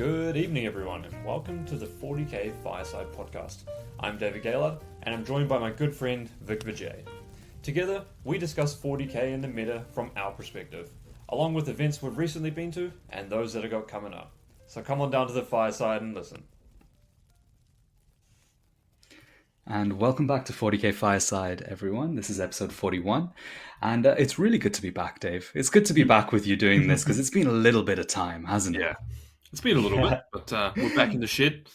Good evening, everyone, and welcome to the 40K Fireside podcast. I'm David Gaylard, and I'm joined by my good friend Vijay. Together, we discuss 40K and the meta from our perspective, along with events we've recently been to and those that have got coming up. So come on down to the fireside and listen. And welcome back to 40K Fireside, everyone. This is episode 41. And it's really good to be back, Dave. It's good to be back with you doing this because it's been a little bit of time, hasn't it? Yeah, it's been a little bit, but we're back in the shed.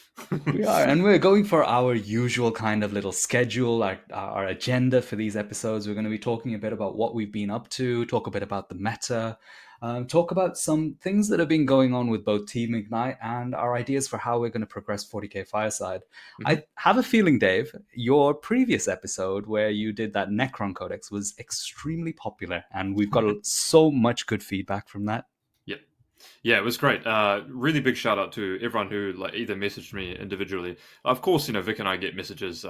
We are, and we're going for our usual kind of little schedule, our agenda for these episodes. We're going to be talking a bit about what we've been up to, talk a bit about the meta, talk about some things that have been going on with both Team Ignite and our ideas for how we're going to progress 40K Fireside. Mm-hmm. I have a feeling, Dave, your previous episode where you did that Necron Codex was extremely popular, and we've got so much good feedback from that. Yeah, it was great. Really big shout out to everyone who either messaged me individually. Of course, Vic and I get messages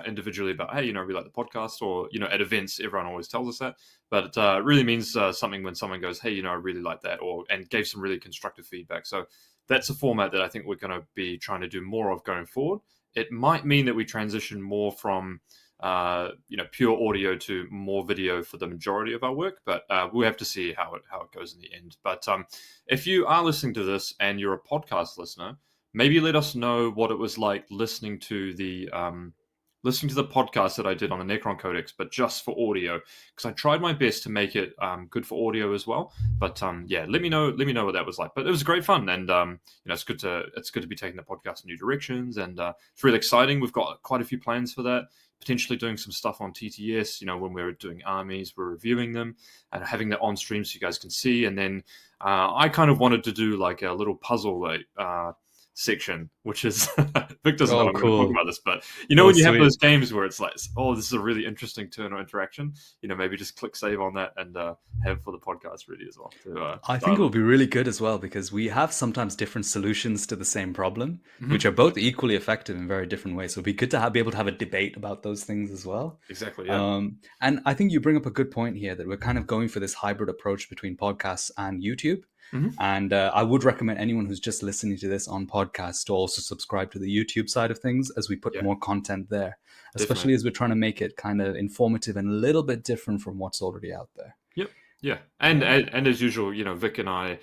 individually about, hey, we like the podcast, or, at events, everyone always tells us that. But it really means something when someone goes, hey, I really like that, and gave some really constructive feedback. So that's a format that I think we're going to be trying to do more of going forward. It might mean that we transition more from pure audio to more video for the majority of our work, but we'll have to see how it goes in the end. But if you are listening to this and you're a podcast listener, maybe let us know what it was like listening to the podcast that I did on the Necron Codex, but just for audio, because I tried my best to make it good for audio as well. But let me know what that was like. But it was great fun, and it's good to be taking the podcast in new directions, and it's really exciting. We've got quite a few plans for that. Potentially doing some stuff on TTS, when we're doing armies, we're reviewing them and having that on stream so you guys can see. And then I kind of wanted to do like a little puzzle section, which is Vic doesn't know I'm going to talk about this, but when you have those games where it's like, oh, this is a really interesting turn or interaction, maybe just click save on that and have for the podcast ready as well. So, I think it will be really good as well, because we have sometimes different solutions to the same problem, which are both equally effective in very different ways. So it'd be good to be able to have a debate about those things as well. Exactly. Yeah. And I think you bring up a good point here that we're kind of going for this hybrid approach between podcasts and YouTube. And I would recommend anyone who's just listening to this on podcast to also subscribe to the YouTube side of things, as we put more content there, especially as we're trying to make it kind of informative and a little bit different from what's already out there. Yep. Yeah. And as usual, Vic and I,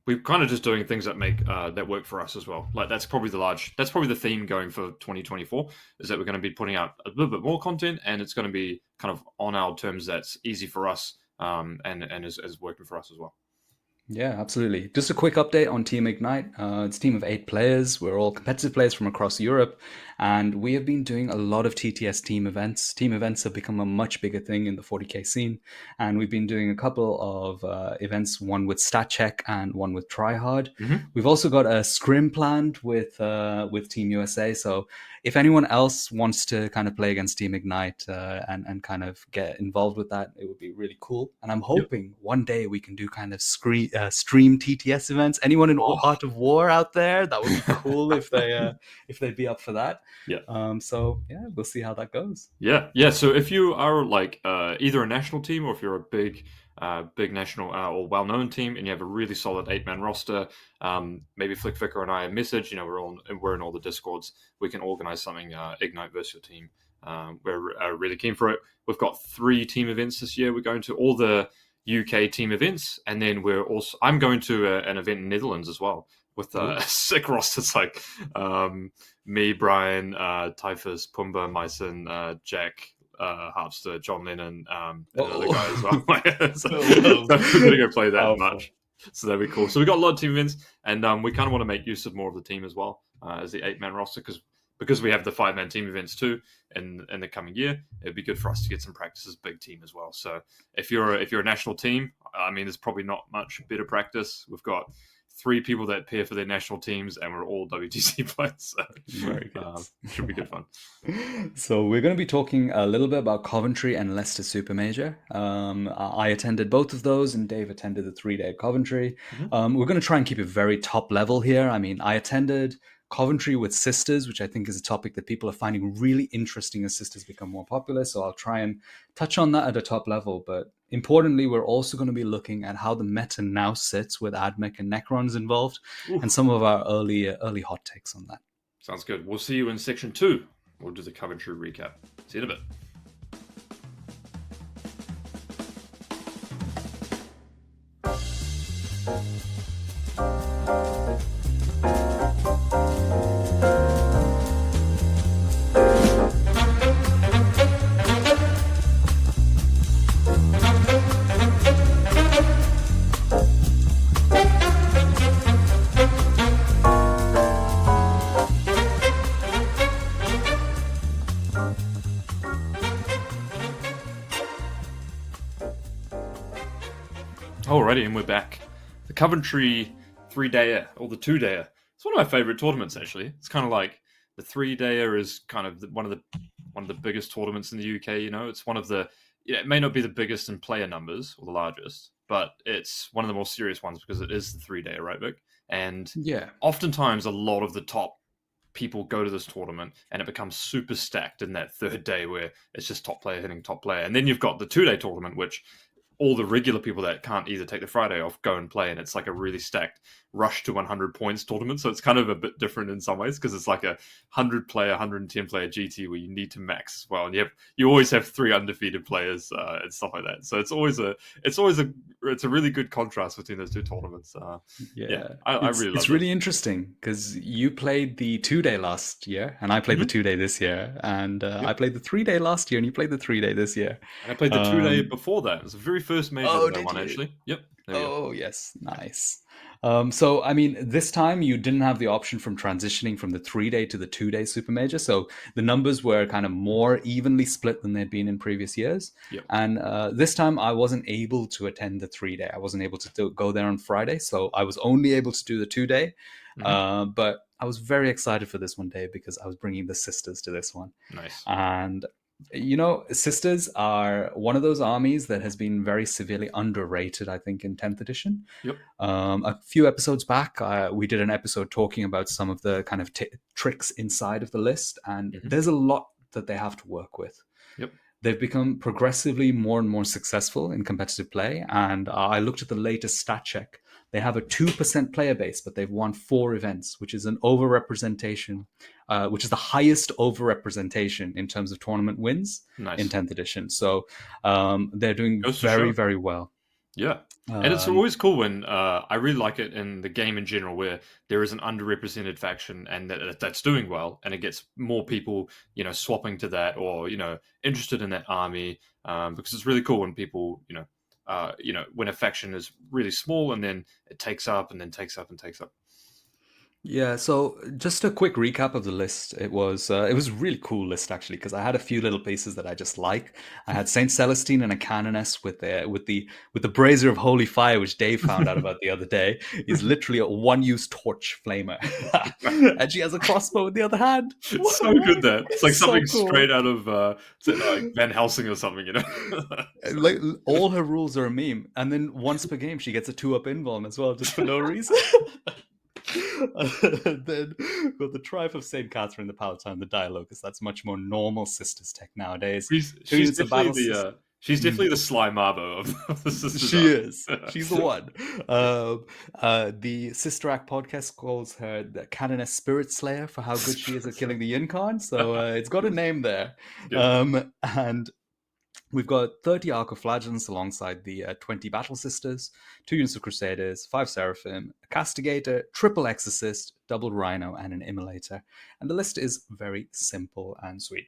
we're kind of just doing things that make that work for us as well. Like that's probably the theme going for 2024, is that we're going to be putting out a little bit more content, and it's going to be kind of on our terms that's easy for us, and is working for us as well. Yeah, absolutely. Just a quick update on Team Ignite. It's a team of 8 players. We're all competitive players from across Europe, and we have been doing a lot of TTS team events. Team events have become a much bigger thing in the 40K scene, and we've been doing a couple of events, one with StatCheck and one with Tryhard. We've also got a scrim planned with Team USA, so if anyone else wants to kind of play against Team Ignite and kind of get involved with that, it would be really cool. And I'm hoping one day we can do kind of stream TTS events. Anyone in Art of War out there? That would be cool if they'd be up for that. Yeah. So yeah, we'll see how that goes. Yeah. So if you are like either a national team, or if you're a big national or well-known team, and you have a really solid 8-man roster, maybe flick Vicar and I a message. We're in all the Discords. We can organize something Ignite versus your team. We're really keen for it. We've got 3 team events this year. We're going to all the UK team events, and then I'm going to an event in Netherlands as well with sick rosters like me, Brian, Typhus, Pumba, Myson, Jack, Harpster, John Lennon, and another guy as well. So we're going to go play that much. So that'd be cool. So we got a lot of team events, and we kind of want to make use of more of the team as well as the 8-man roster, because we have the 5-man team events too in the coming year. It'd be good for us to get some practice as a big team as well. So if you're a national team, I mean, there's probably not much better practice. We've got 3 people that pair for their national teams, and we're all WTC players. So very good. Should be good fun. So we're going to be talking a little bit about Coventry and Leicester Super Major. I attended both of those, and Dave attended the 3-day Coventry. We're going to try and keep it very top level here. I mean, I attended Coventry with sisters, which I think is a topic that people are finding really interesting as sisters become more popular. So I'll try and touch on that at a top level. But importantly, we're also going to be looking at how the meta now sits with Admech and Necrons involved, and some of our early hot takes on that. Sounds good. We'll see you in section 2. We'll do the Coventry recap. See you in a bit. Alrighty, and we're back. The Coventry 3-dayer, or the 2-dayer. It's one of my favourite tournaments, actually. It's kind of like the 3-dayer is kind of one of the biggest tournaments in the UK. You know, it's one of the. It may not be the biggest in player numbers or the largest, but it's one of the more serious ones because it is the 3-dayer, right, Vic? And oftentimes a lot of the top people go to this tournament and it becomes super stacked in that third day where it's just top player hitting top player, and then you've got the 2-day tournament, which all the regular people that can't either take the Friday off go and play, and it's like a really stacked rush to 100 points tournament. So it's kind of a bit different in some ways because it's like a 100 player, 110 player GT where you need to max as well, and you always have 3 undefeated players and stuff like that. So it's a really good contrast between those two tournaments. I really love it. It's really interesting because you played the 2-day last year, and I played the 2-day this year, and I played the 3-day last year, and you played the 3-day this year. And I played the 2-day before that. It was the very first major that I won, actually. Yep. Yes, nice. So, I mean, this time you didn't have the option from transitioning from the 3-day to the 2-day super major. So the numbers were kind of more evenly split than they'd been in previous years. Yep. And this time I wasn't able to attend the 3-day. I wasn't able to go there on Friday. So I was only able to do the 2-day. But I was very excited for this one day because I was bringing the sisters to this one. Nice. And you know, sisters are one of those armies that has been very severely underrated, I think, in 10th edition. Yep. A few episodes back, we did an episode talking about some of the kind of tricks inside of the list, and there's a lot that they have to work with. Yep. They've become progressively more and more successful in competitive play, and I looked at the latest stat check. They have a 2% player base, but they've won 4 events, which is an overrepresentation, which is the highest overrepresentation in terms of tournament wins in 10th edition. So they're doing very well. Yeah. And it's always cool when I really like it in the game in general where there is an underrepresented faction and that's doing well, and it gets more people, you know, swapping to that or, you know, interested in that army because it's really cool when people, when a faction is really small and then it takes up and then takes up and takes up. Yeah, so just a quick recap of the list. It was a really cool list actually because I had a few little pieces that I just like. I had Saint Celestine and a Canoness with the brazier of holy fire, which Dave found out about the other day. Is literally a one-use torch flamer, and she has a crossbow in the other hand. It's so good that it's like something so cool. Straight out of like Van Helsing or something, you know. Like all her rules are a meme, and then once per game she gets a 2-up invuln as well, just for no reason. Then got the Triumph of St. Catherine, the Palatine, the Dialogus. That's much more normal sisters tech nowadays. She's definitely the Sly Marbo of the sisters. She is. She's the one. The Sister Act podcast calls her the Canoness Spirit Slayer for how good she is at killing the Yinkarn. So it's got a name there. And we've got 30 Archoflagellants alongside the 20 Battle Sisters, 2 units of Crusaders, 5 Seraphim, a Castigator, triple Exorcist, double Rhino, and an Immolator. And the list is very simple and sweet.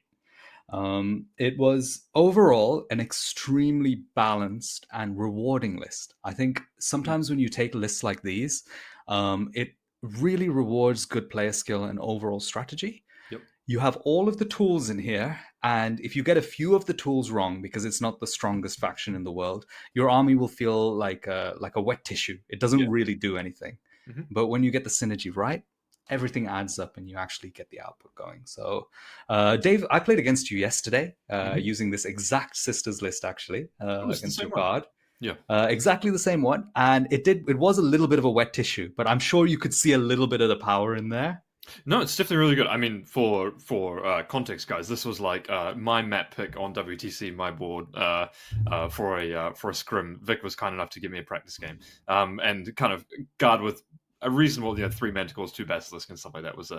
It was overall an extremely balanced and rewarding list. I think sometimes when you take lists like these, it really rewards good player skill and overall strategy. You have all of the tools in here, and if you get a few of the tools wrong because it's not the strongest faction in the world, your army will feel like a wet tissue. It doesn't really do anything. But when you get the synergy right, everything adds up and you actually get the output going. So, Dave, I played against you yesterday using this exact sisters list, actually, against your card. Exactly the same one. And it was a little bit of a wet tissue, but I'm sure you could see a little bit of the power in there. No, it's definitely really good. I mean, for context, guys, this was like my map pick on WTC, my board for a scrim. Vic was kind enough to give me a practice game, and kind of guard with a reasonable, 3 manticores, 2 basilisks, and stuff like that was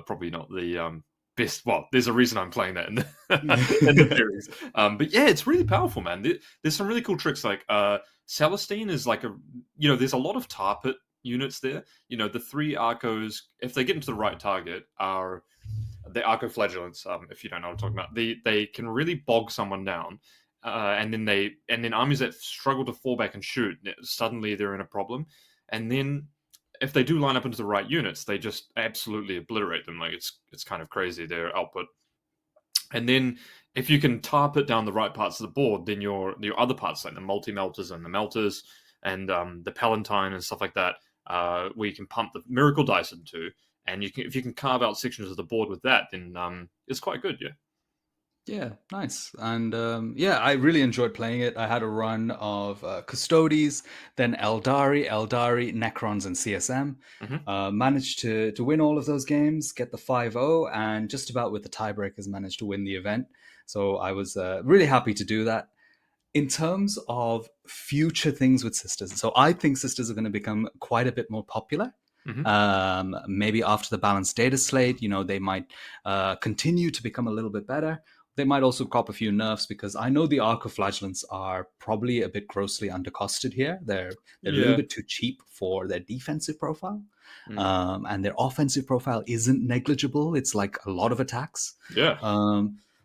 probably not the best. Well, there's a reason I'm playing that in the, in the series. But yeah, it's really powerful, man. There's some really cool tricks. Like Celestine is like there's a lot of tar pit units there. The 3 Arcos, if they get into the right target, are the Arco Flagellants. If you don't know what I'm talking about, they can really bog someone down, and then armies that struggle to fall back and shoot, suddenly they're in a problem, and then if they do line up into the right units, they just absolutely obliterate them. Like it's kind of crazy, their output. And then if you can tar pit down the right parts of the board, then your other parts, like the multi-melters and the melters and the Palatine and stuff like that, where you can pump the miracle dice into, and if you can carve out sections of the board with that, then it's quite good. Yeah. Yeah, nice. And I really enjoyed playing it. I had a run of Custodes, then Eldari, Necrons, and CSM. Managed to win all of those games, get the 5-0, and just about with the tiebreakers managed to win the event. So I was really happy to do that. In terms of future things with Sisters, so I think Sisters are going to become quite a bit more popular. Maybe after the balanced data slate, they might continue to become a little bit better. They might also cop a few nerfs, because I know the Arcoflagellants are probably a bit grossly undercosted here. They're a little bit too cheap for their defensive profile. And their offensive profile isn't negligible. It's like a lot of attacks. Yeah.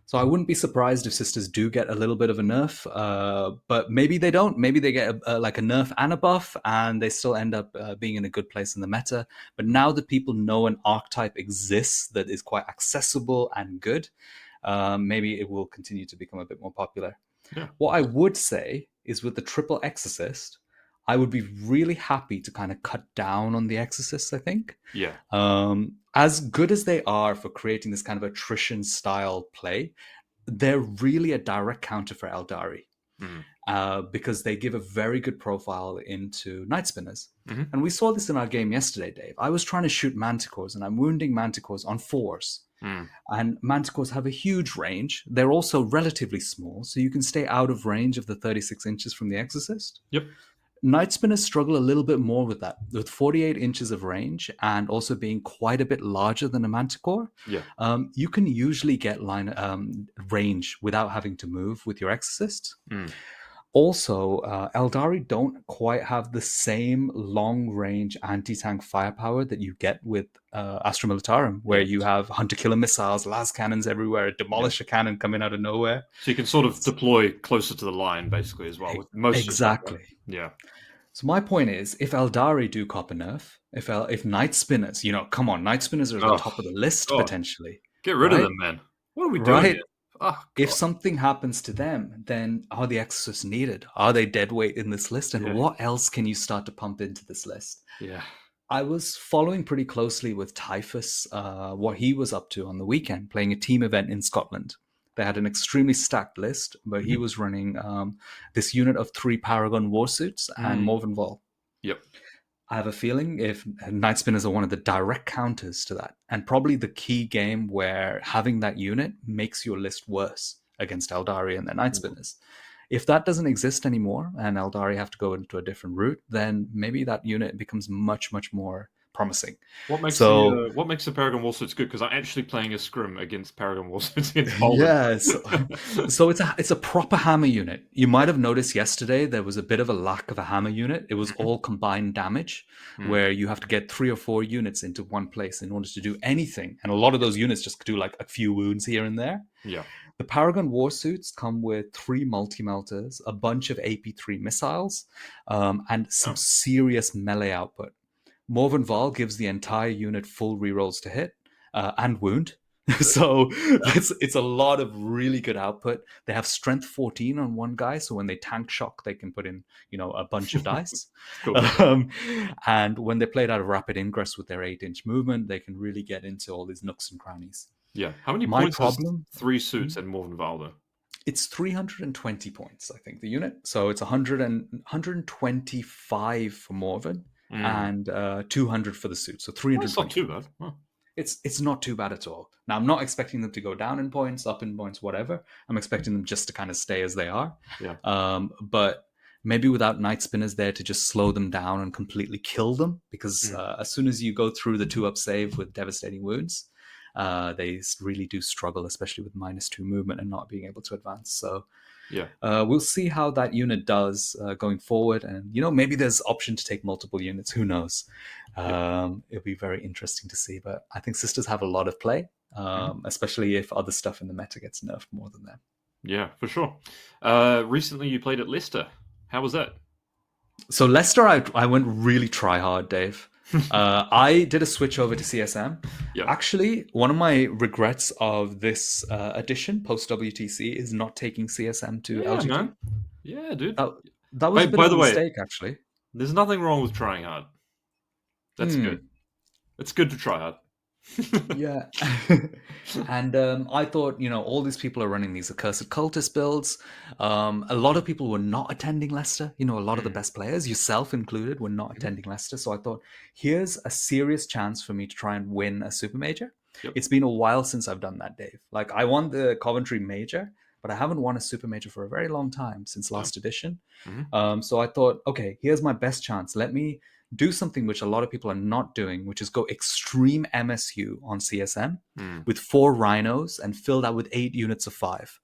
So I wouldn't be surprised if Sisters do get a little bit of a nerf, but maybe they don't. Maybe they get like a nerf and a buff, and they still end up being in a good place in the meta. But now that people know an archetype exists that is quite accessible and good, maybe it will continue to become a bit more popular. Yeah. What I would say is, with the triple Exorcist, I would be really happy to kind of cut down on the Exorcists, I think. Yeah. As good as they are for creating this kind of attrition style play, they're really a direct counter for Eldari. Because they give a very good profile into Night Spinners. And we saw this in our game yesterday, Dave. I was trying to shoot Manticores, and I'm wounding Manticores on 4s. And Manticores have a huge range. They're also relatively small, so you can stay out of range of the 36 inches from the Exorcist. Yep. Night Spinners struggle a little bit more with that, with 48 inches of range and also being quite a bit larger than a Manticore. Yeah. You can usually get range without having to move with your Exorcist. Also, Eldari don't quite have the same long-range anti-tank firepower that you get with Astra Militarum, where you have hunter-killer missiles, las cannons everywhere, a demolisher cannon coming out of nowhere. So you can sort of deploy closer to the line, basically, as well. With most exactly. Yeah. So my point is, if Eldari do cop a nerf, if Night Spinners, come on, Night Spinners are at the top of the list, potentially. Get rid of them, man. What are we doing here? Oh, if something happens to them, then are the Exorcists needed? Are they dead weight in this list? And what else can you start to pump into this list? Yeah. I was following pretty closely with Typhus, what he was up to on the weekend, playing a team event in Scotland. They had an extremely stacked list, but he was running this unit of 3 Paragon Warsuits and Morvenval. Yep. I have a feeling if Night Spinners are one of the direct counters to that, and probably the key game where having that unit makes your list worse against Eldari and their Night Spinners. If that doesn't exist anymore and Eldari have to go into a different route, then maybe that unit becomes much, much more promising. What makes the Paragon Warsuits good? Because I'm actually playing a scrim against Paragon Warsuits against Poland. Yeah, so it's a proper hammer unit. You might have noticed yesterday there was a bit of a lack of a hammer unit. It was all combined damage, where you have to get 3 or 4 units into one place in order to do anything. And a lot of those units just do like a few wounds here and there. Yeah. The Paragon Warsuits come with 3 multi-melters, a bunch of AP3 missiles, and some serious melee output. Morvenval gives the entire unit full rerolls to hit and wound. So it's a lot of really good output. They have strength 14 on one guy, so when they tank shock, they can put in a bunch of dice. And when they play it out of rapid ingress with their 8-inch movement, they can really get into all these nooks and crannies. Yeah. How many points is 3 suits and Morvenval, though? It's 320 points, I think, the unit. So it's 125 for Morven. And 200 for the suit, so 320. That's not too bad. Huh. it's not too bad at all. Now, I'm not expecting them to go down in points, up in points, whatever. I'm expecting them just to kind of stay as they are. Yeah. But maybe without Night Spinners there to just slow them down and completely kill them, because as soon as you go through the 2-up save with Devastating Wounds, they really do struggle, especially with -2 movement and not being able to advance. So Yeah. we'll see how that unit does going forward. And, maybe there's option to take multiple units. Who knows? It'll be very interesting to see. But I think Sisters have a lot of play, especially if other stuff in the meta gets nerfed more than them. Yeah, for sure. Recently you played at Leicester. How was that? So Leicester, I went really try hard, Dave. I did a switch over to CSM. Yeah. Actually, one of my regrets of this edition post WTC is not taking CSM to LGT. Man. Yeah, dude. That was a bit of a mistake, actually. There's nothing wrong with trying hard. That's good. It's good to try hard. Yeah. And I thought, all these people are running these accursed cultist builds. A lot of people were not attending Leicester. A lot of the best players, yourself included, were not attending Leicester. So I thought, here's a serious chance for me to try and win a super major. Yep. It's been a while since I've done that, Dave. Like, I won the Coventry major, but I haven't won a super major for a very long time, since last edition. So I thought, okay, here's my best chance. Let me do something which a lot of people are not doing, which is go extreme MSU on CSM with 4 rhinos and fill that with 8 units of 5.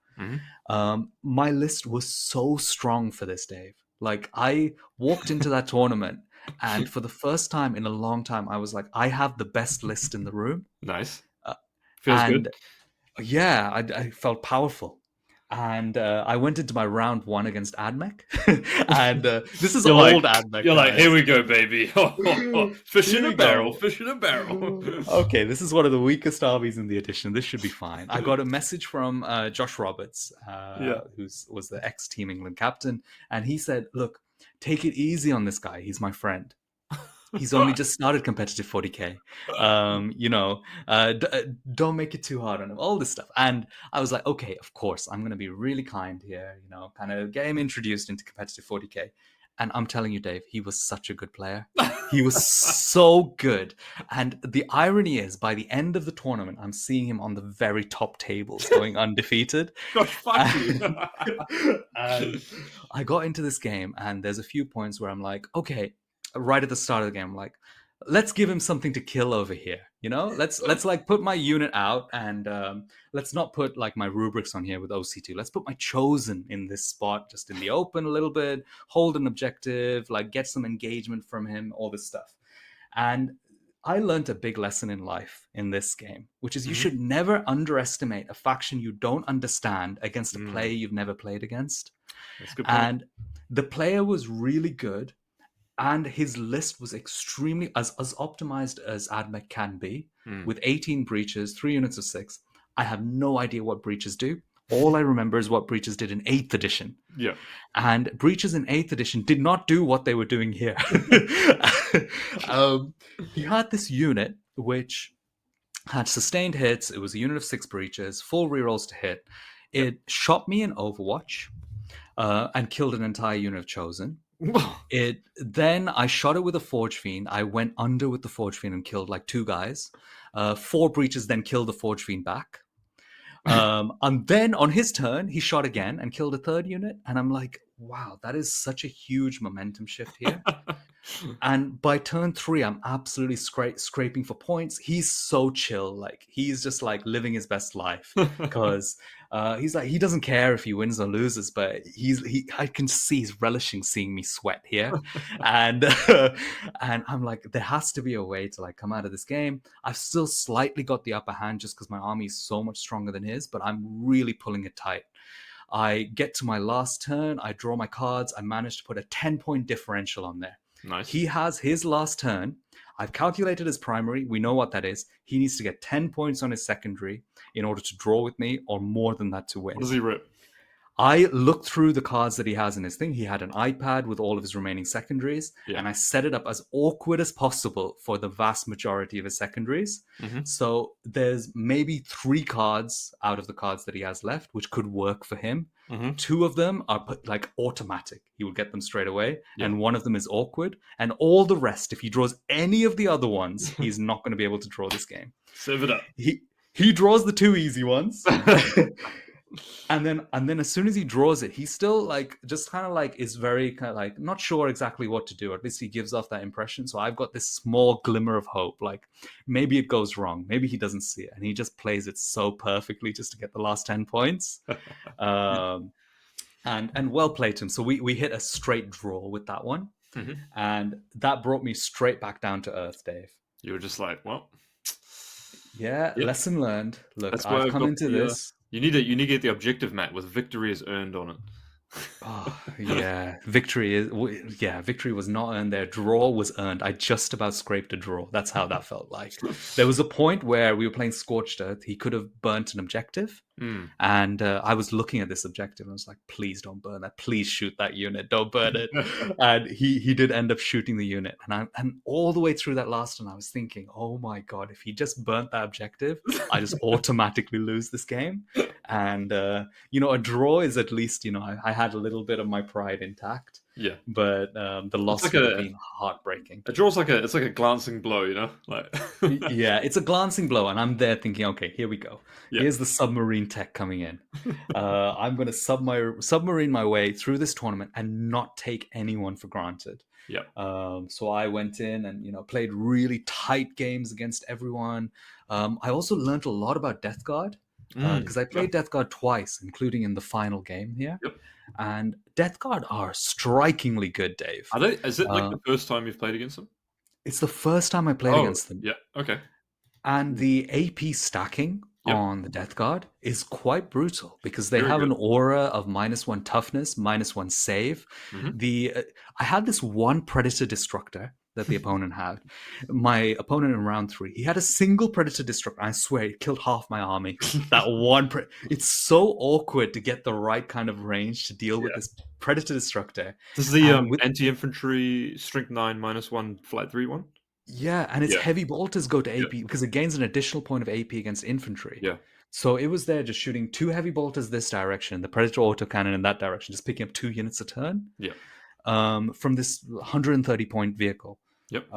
My list was so strong for this, Dave. Like, I walked into that tournament, and for the first time in a long time, I was like, I have the best list in the room. Nice. Feels good. Yeah, I felt powerful. And I went into my round 1 against Admech. And this is old Admech. You're like, here we go, baby. Fish in a barrel, fish in a barrel. Okay, this is one of the weakest armies in the edition. This should be fine. I got a message from Josh Roberts, who was the ex-Team England captain. And he said, look, take it easy on this guy. He's my friend. He's only just started competitive 40K. Don't make it too hard on him. All this stuff. And I was like, okay, of course, I'm going to be really kind here. Kind of get him introduced into competitive 40K. And I'm telling you, Dave, he was such a good player. He was so good. And the irony is, by the end of the tournament, I'm seeing him on the very top tables, going undefeated. Gosh, fuck you. And I got into this game, and there's a few points where I'm like, okay, right at the start of the game, like, let's give him something to kill over here. Let's like put my unit out, and let's not put like my rubrics on here with OC2. Let's put my chosen in this spot, just in the open a little bit, hold an objective, like get some engagement from him, all this stuff. And I learned a big lesson in life in this game, which is you should never underestimate a faction you don't understand against a player you've never played against. That's a good point. And the player was really good. And his list was extremely as optimized as Admech can be, with 18 breaches, 3 units of 6. I have no idea what breaches do. All I remember is what breaches did in 8th edition. Yeah. And breaches in 8th edition did not do what they were doing here. He had this unit which had sustained hits. It was a unit of 6 breaches, full rerolls to hit. It shot me in Overwatch and killed an entire unit of Chosen. Then I shot it with a Forge Fiend. I went under with the Forge Fiend and killed like 2 guys. 4 breaches then killed the Forge Fiend back. And then on his turn, he shot again and killed a 3rd unit. And I'm like, wow, that is such a huge momentum shift here. And by turn 3, I'm absolutely scraping for points. He's so chill. Like, he's just like living his best life, because he's like, he doesn't care if he wins or loses, but I can see he's relishing seeing me sweat here. And I'm like, there has to be a way to like come out of this game. I've still slightly got the upper hand just because my army is so much stronger than his, but I'm really pulling it tight. I get to my last turn, I draw my cards, I manage to put a 10-point differential on there. Nice. He has his last turn. I've calculated his primary. We know what that is. He needs to get 10 points on his secondary in order to draw with me, or more than that to win. What does he rip? I looked through the cards that he has in his thing. He had an iPad with all of his remaining secondaries, Yeah. and I set it up as awkward as possible for the vast majority of his secondaries. Mhm. So there's maybe 3 cards out of the cards that he has left, which could work for him. Mhm. 2 of them are like automatic. He will get them straight away. Yeah. And one of them is awkward. And all the rest, if he draws any of the other ones, he's not going to be able to draw this game. Serve it up. He draws the 2 easy ones. And then as soon as he draws it, he still like just kind of like is very kind of like not sure exactly what to do. Or at least he gives off that impression. So I've got this small glimmer of hope, like maybe it goes wrong, maybe he doesn't see it, and he just plays it so perfectly just to get the last 10 points. And well played to him. So we hit a straight draw with that one, and that brought me straight back down to earth, Dave. You were just like, well, yeah. Lesson learned. Look, that's why I've come into this. You need to get the objective mat with victory is earned on it. Oh, yeah. Victory was not earned there. Draw was earned. I just about scraped a draw. That's how that felt like. There was a point where we were playing Scorched Earth. He could have burnt an objective. And I was looking at this objective and I was like, please don't burn that. Please shoot that unit. Don't burn it. And he did end up shooting the unit. And all the way through that last one, I was thinking, oh my God, if he just burnt that objective, I just automatically lose this game. And, a draw is at least, I had a little bit of my pride intact. Yeah. But the loss would have been heartbreaking. A draw's it's like a glancing blow, like. Yeah, it's a glancing blow. And I'm there thinking, okay, here we go. Yeah. Here's the submarine tech coming in. I'm going to submarine my way through this tournament and not take anyone for granted. Yeah. So I went in and, played really tight games against everyone. I also learned a lot about Death Guard. Because I played Death Guard twice, including in the final game here. Yep. And Death Guard are strikingly good, Dave. Are they? Is it like the first time you've played against them? It's the first time I played against them. Yeah, okay. And the AP stacking on the Death Guard is quite brutal because they have an aura of -1 toughness, -1 save. I had this one Predator Destructor that the opponent had. My opponent in round 3, he had a single Predator Destructor. I swear, it killed half my army. That one. It's so awkward to get the right kind of range to deal with this Predator Destructor. This is the anti-infantry strength 9 -1 flight 3 one? Yeah, and its heavy bolters go to AP because it gains an additional point of AP against infantry. Yeah. So it was there just shooting 2 heavy bolters this direction, the Predator autocannon in that direction, just picking up 2 units a turn. Yeah. From this 130 point vehicle. Yep.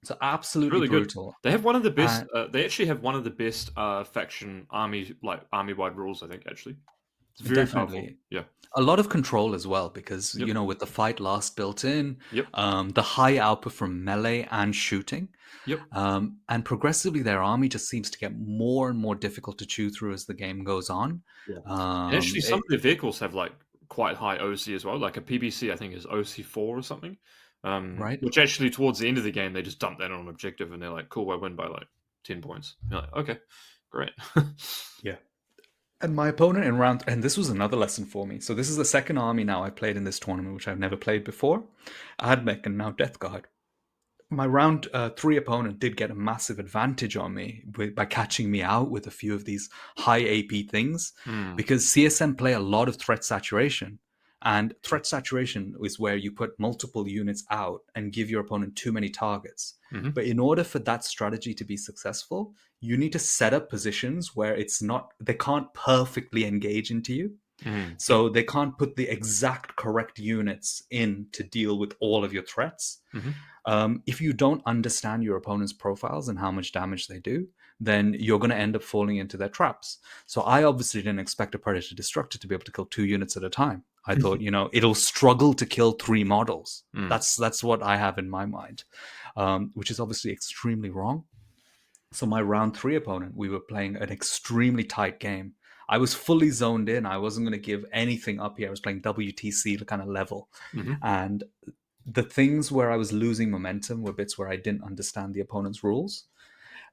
So absolutely really brutal. Good. They have one of the best. They actually have one of the best faction army-wide rules. I think actually, it's very powerful. Yeah. A lot of control as well because with the fight last built in. Yep. The high output from melee and shooting. Yep. And progressively, their army just seems to get more and more difficult to chew through as the game goes on. Yeah. And actually, some of the vehicles have like quite high OC as well. Like a PBC, I think is OC 4 or something. Right. Which actually, towards the end of the game, they just dump that on an objective, and they're like, "Cool, I win by like 10 points." You're like, "Okay, great." Yeah. And my opponent in round, and this was another lesson for me. So this is the second army now I played in this tournament, which I've never played before. Admech and now Death Guard. My round 3 opponent did get a massive advantage on me by catching me out with a few of these high AP things, because CSM play a lot of threat saturation. And threat saturation is where you put multiple units out and give your opponent too many targets. But in order for that strategy to be successful, you need to set up positions where they can't perfectly engage into you. So they can't put the exact correct units in to deal with all of your threats. If you don't understand your opponent's profiles and how much damage they do, then you're going to end up falling into their traps. So I obviously didn't expect a Predator Destructor to be able to kill 2 units at a time. I thought, it'll struggle to kill 3 models. That's what I have in my mind, which is obviously extremely wrong. So my round 3 opponent, we were playing an extremely tight game. I was fully zoned in. I wasn't going to give anything up here. I was playing WTC kind of level. And the things where I was losing momentum were bits where I didn't understand the opponent's rules.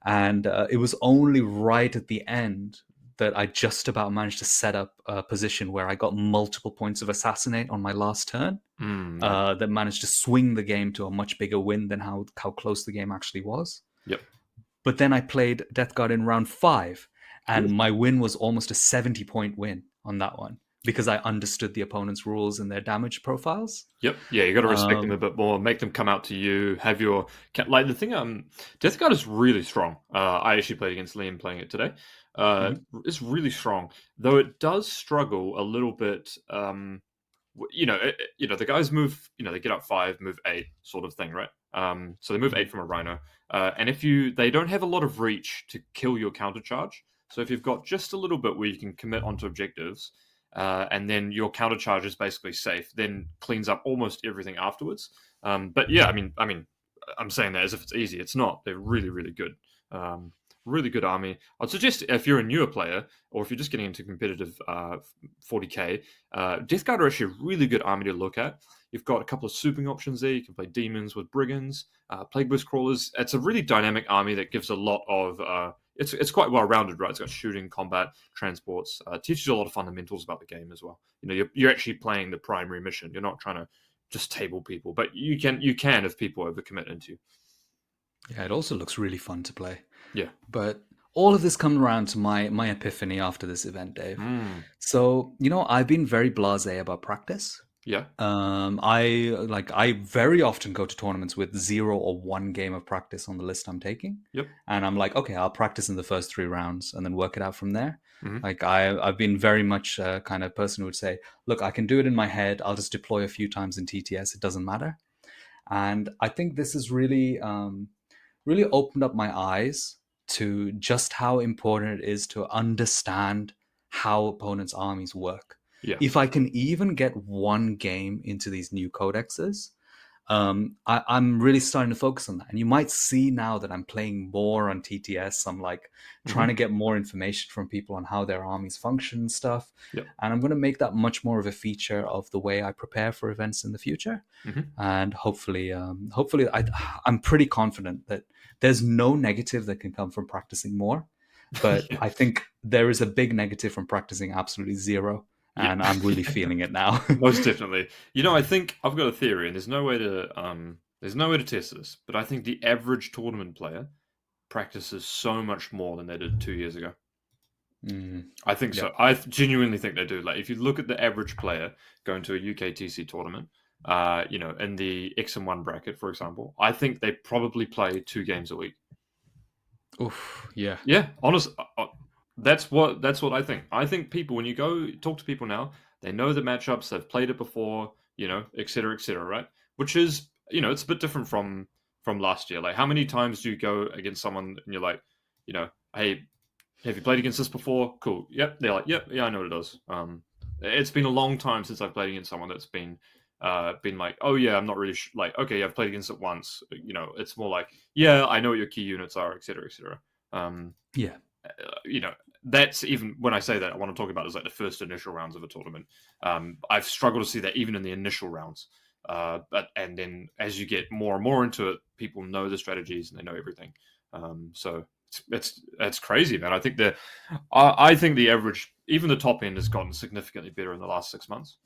And it was only right at the end that I just about managed to set up a position where I got multiple points of Assassinate on my last turn that managed to swing the game to a much bigger win than how close the game actually was. Yep. But then I played Death Guard in round 5, and my win was almost a 70-point win on that one, because I understood the opponent's rules and their damage profiles. Yep. Yeah, you got to respect them a bit more. Make them come out to you. Have your like the thing. Death Guard is really strong. I actually played against Liam playing it today. It's really strong, though it does struggle a little bit. The guys move. They get up 5, move 8, sort of thing, right? So they move 8 from a Rhino, and they don't have a lot of reach to kill your counter charge. So if you've got just a little bit where you can commit onto objectives. And then your counter charge is basically safe, then cleans up almost everything afterwards. But yeah, I mean, I'm saying that as if it's easy. It's not. They're really, really good. Really good army. I'd suggest if you're a newer player or if you're just getting into competitive 40k, Death Guard are actually a really good army to look at. You've got a couple of souping options there. You can play demons with brigands, plague burst crawlers. It's a really dynamic army that gives a lot of. It's quite well rounded, right? It's got shooting, combat, transports. Teaches you a lot of fundamentals about the game as well. You're actually playing the primary mission. You're not trying to just table people, but you can if people overcommit into you. Yeah, it also looks really fun to play. Yeah, but all of this comes around to my epiphany after this event, Dave. So I've been very blasé about practice. Yeah. I very often go to tournaments with 0 or 1 game of practice on the list I'm taking. Yep. And I'm like, okay, I'll practice in the first 3 rounds and then work it out from there. Mm-hmm. Like I've been very much a kind of person who would say, look, I can do it in my head. I'll just deploy a few times in TTS. It doesn't matter. And I think this has really, really opened up my eyes to just how important it is to understand how opponents' armies work. Yeah. If I can even get 1 game into these new codexes, I'm really starting to focus on that. And you might see now that I'm playing more on TTS. I'm like trying to get more information from people on how their armies function and stuff. Yep. And I'm going to make that much more of a feature of the way I prepare for events in the future. And hopefully I'm pretty confident that there's no negative that can come from practicing more. But I think there is a big negative from practicing absolutely 0. And I'm really feeling it now. Most definitely. I think I've got a theory, and there's no way to test this, but I think the average tournament player practices so much more than they did 2 years ago. I think so. I genuinely think they do. Like, if you look at the average player going to a UKTC tournament, in the X and 1 bracket, for example, I think they probably play 2 games a week. Oof, yeah. Yeah, honestly. That's what I think. I think people, when you go talk to people now, they know the matchups, they've played it before, et cetera, right? Which is, it's a bit different from last year. Like, how many times do you go against someone and you're like, hey, have you played against this before? Cool. Yep. They're like, yep, yeah, I know what it does. It's been a long time since I've played against someone that's been like, oh yeah, I'm not really like, okay, I've played against it once. It's more like, yeah, I know what your key units are, et cetera, et cetera. That's, even when I say that, I want to talk about is like the first initial rounds of a tournament. I've struggled to see that even in the initial rounds. And then as you get more and more into it, people know the strategies and they know everything. So it's crazy, man. I think the average, even the top end, has gotten significantly better in the last 6 months.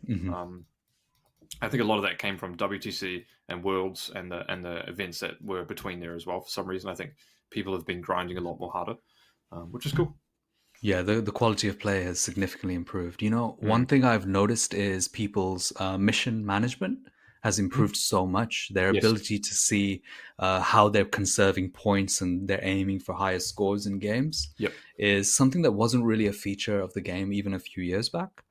I think a lot of that came from WTC and Worlds and the events that were between there as well. For some reason, I think people have been grinding a lot more harder, which is cool. Yeah, the quality of play has significantly improved. One thing I've noticed is people's mission management has improved so much. Their ability to see how they're conserving points and they're aiming for higher scores in games is something that wasn't really a feature of the game even a few years back.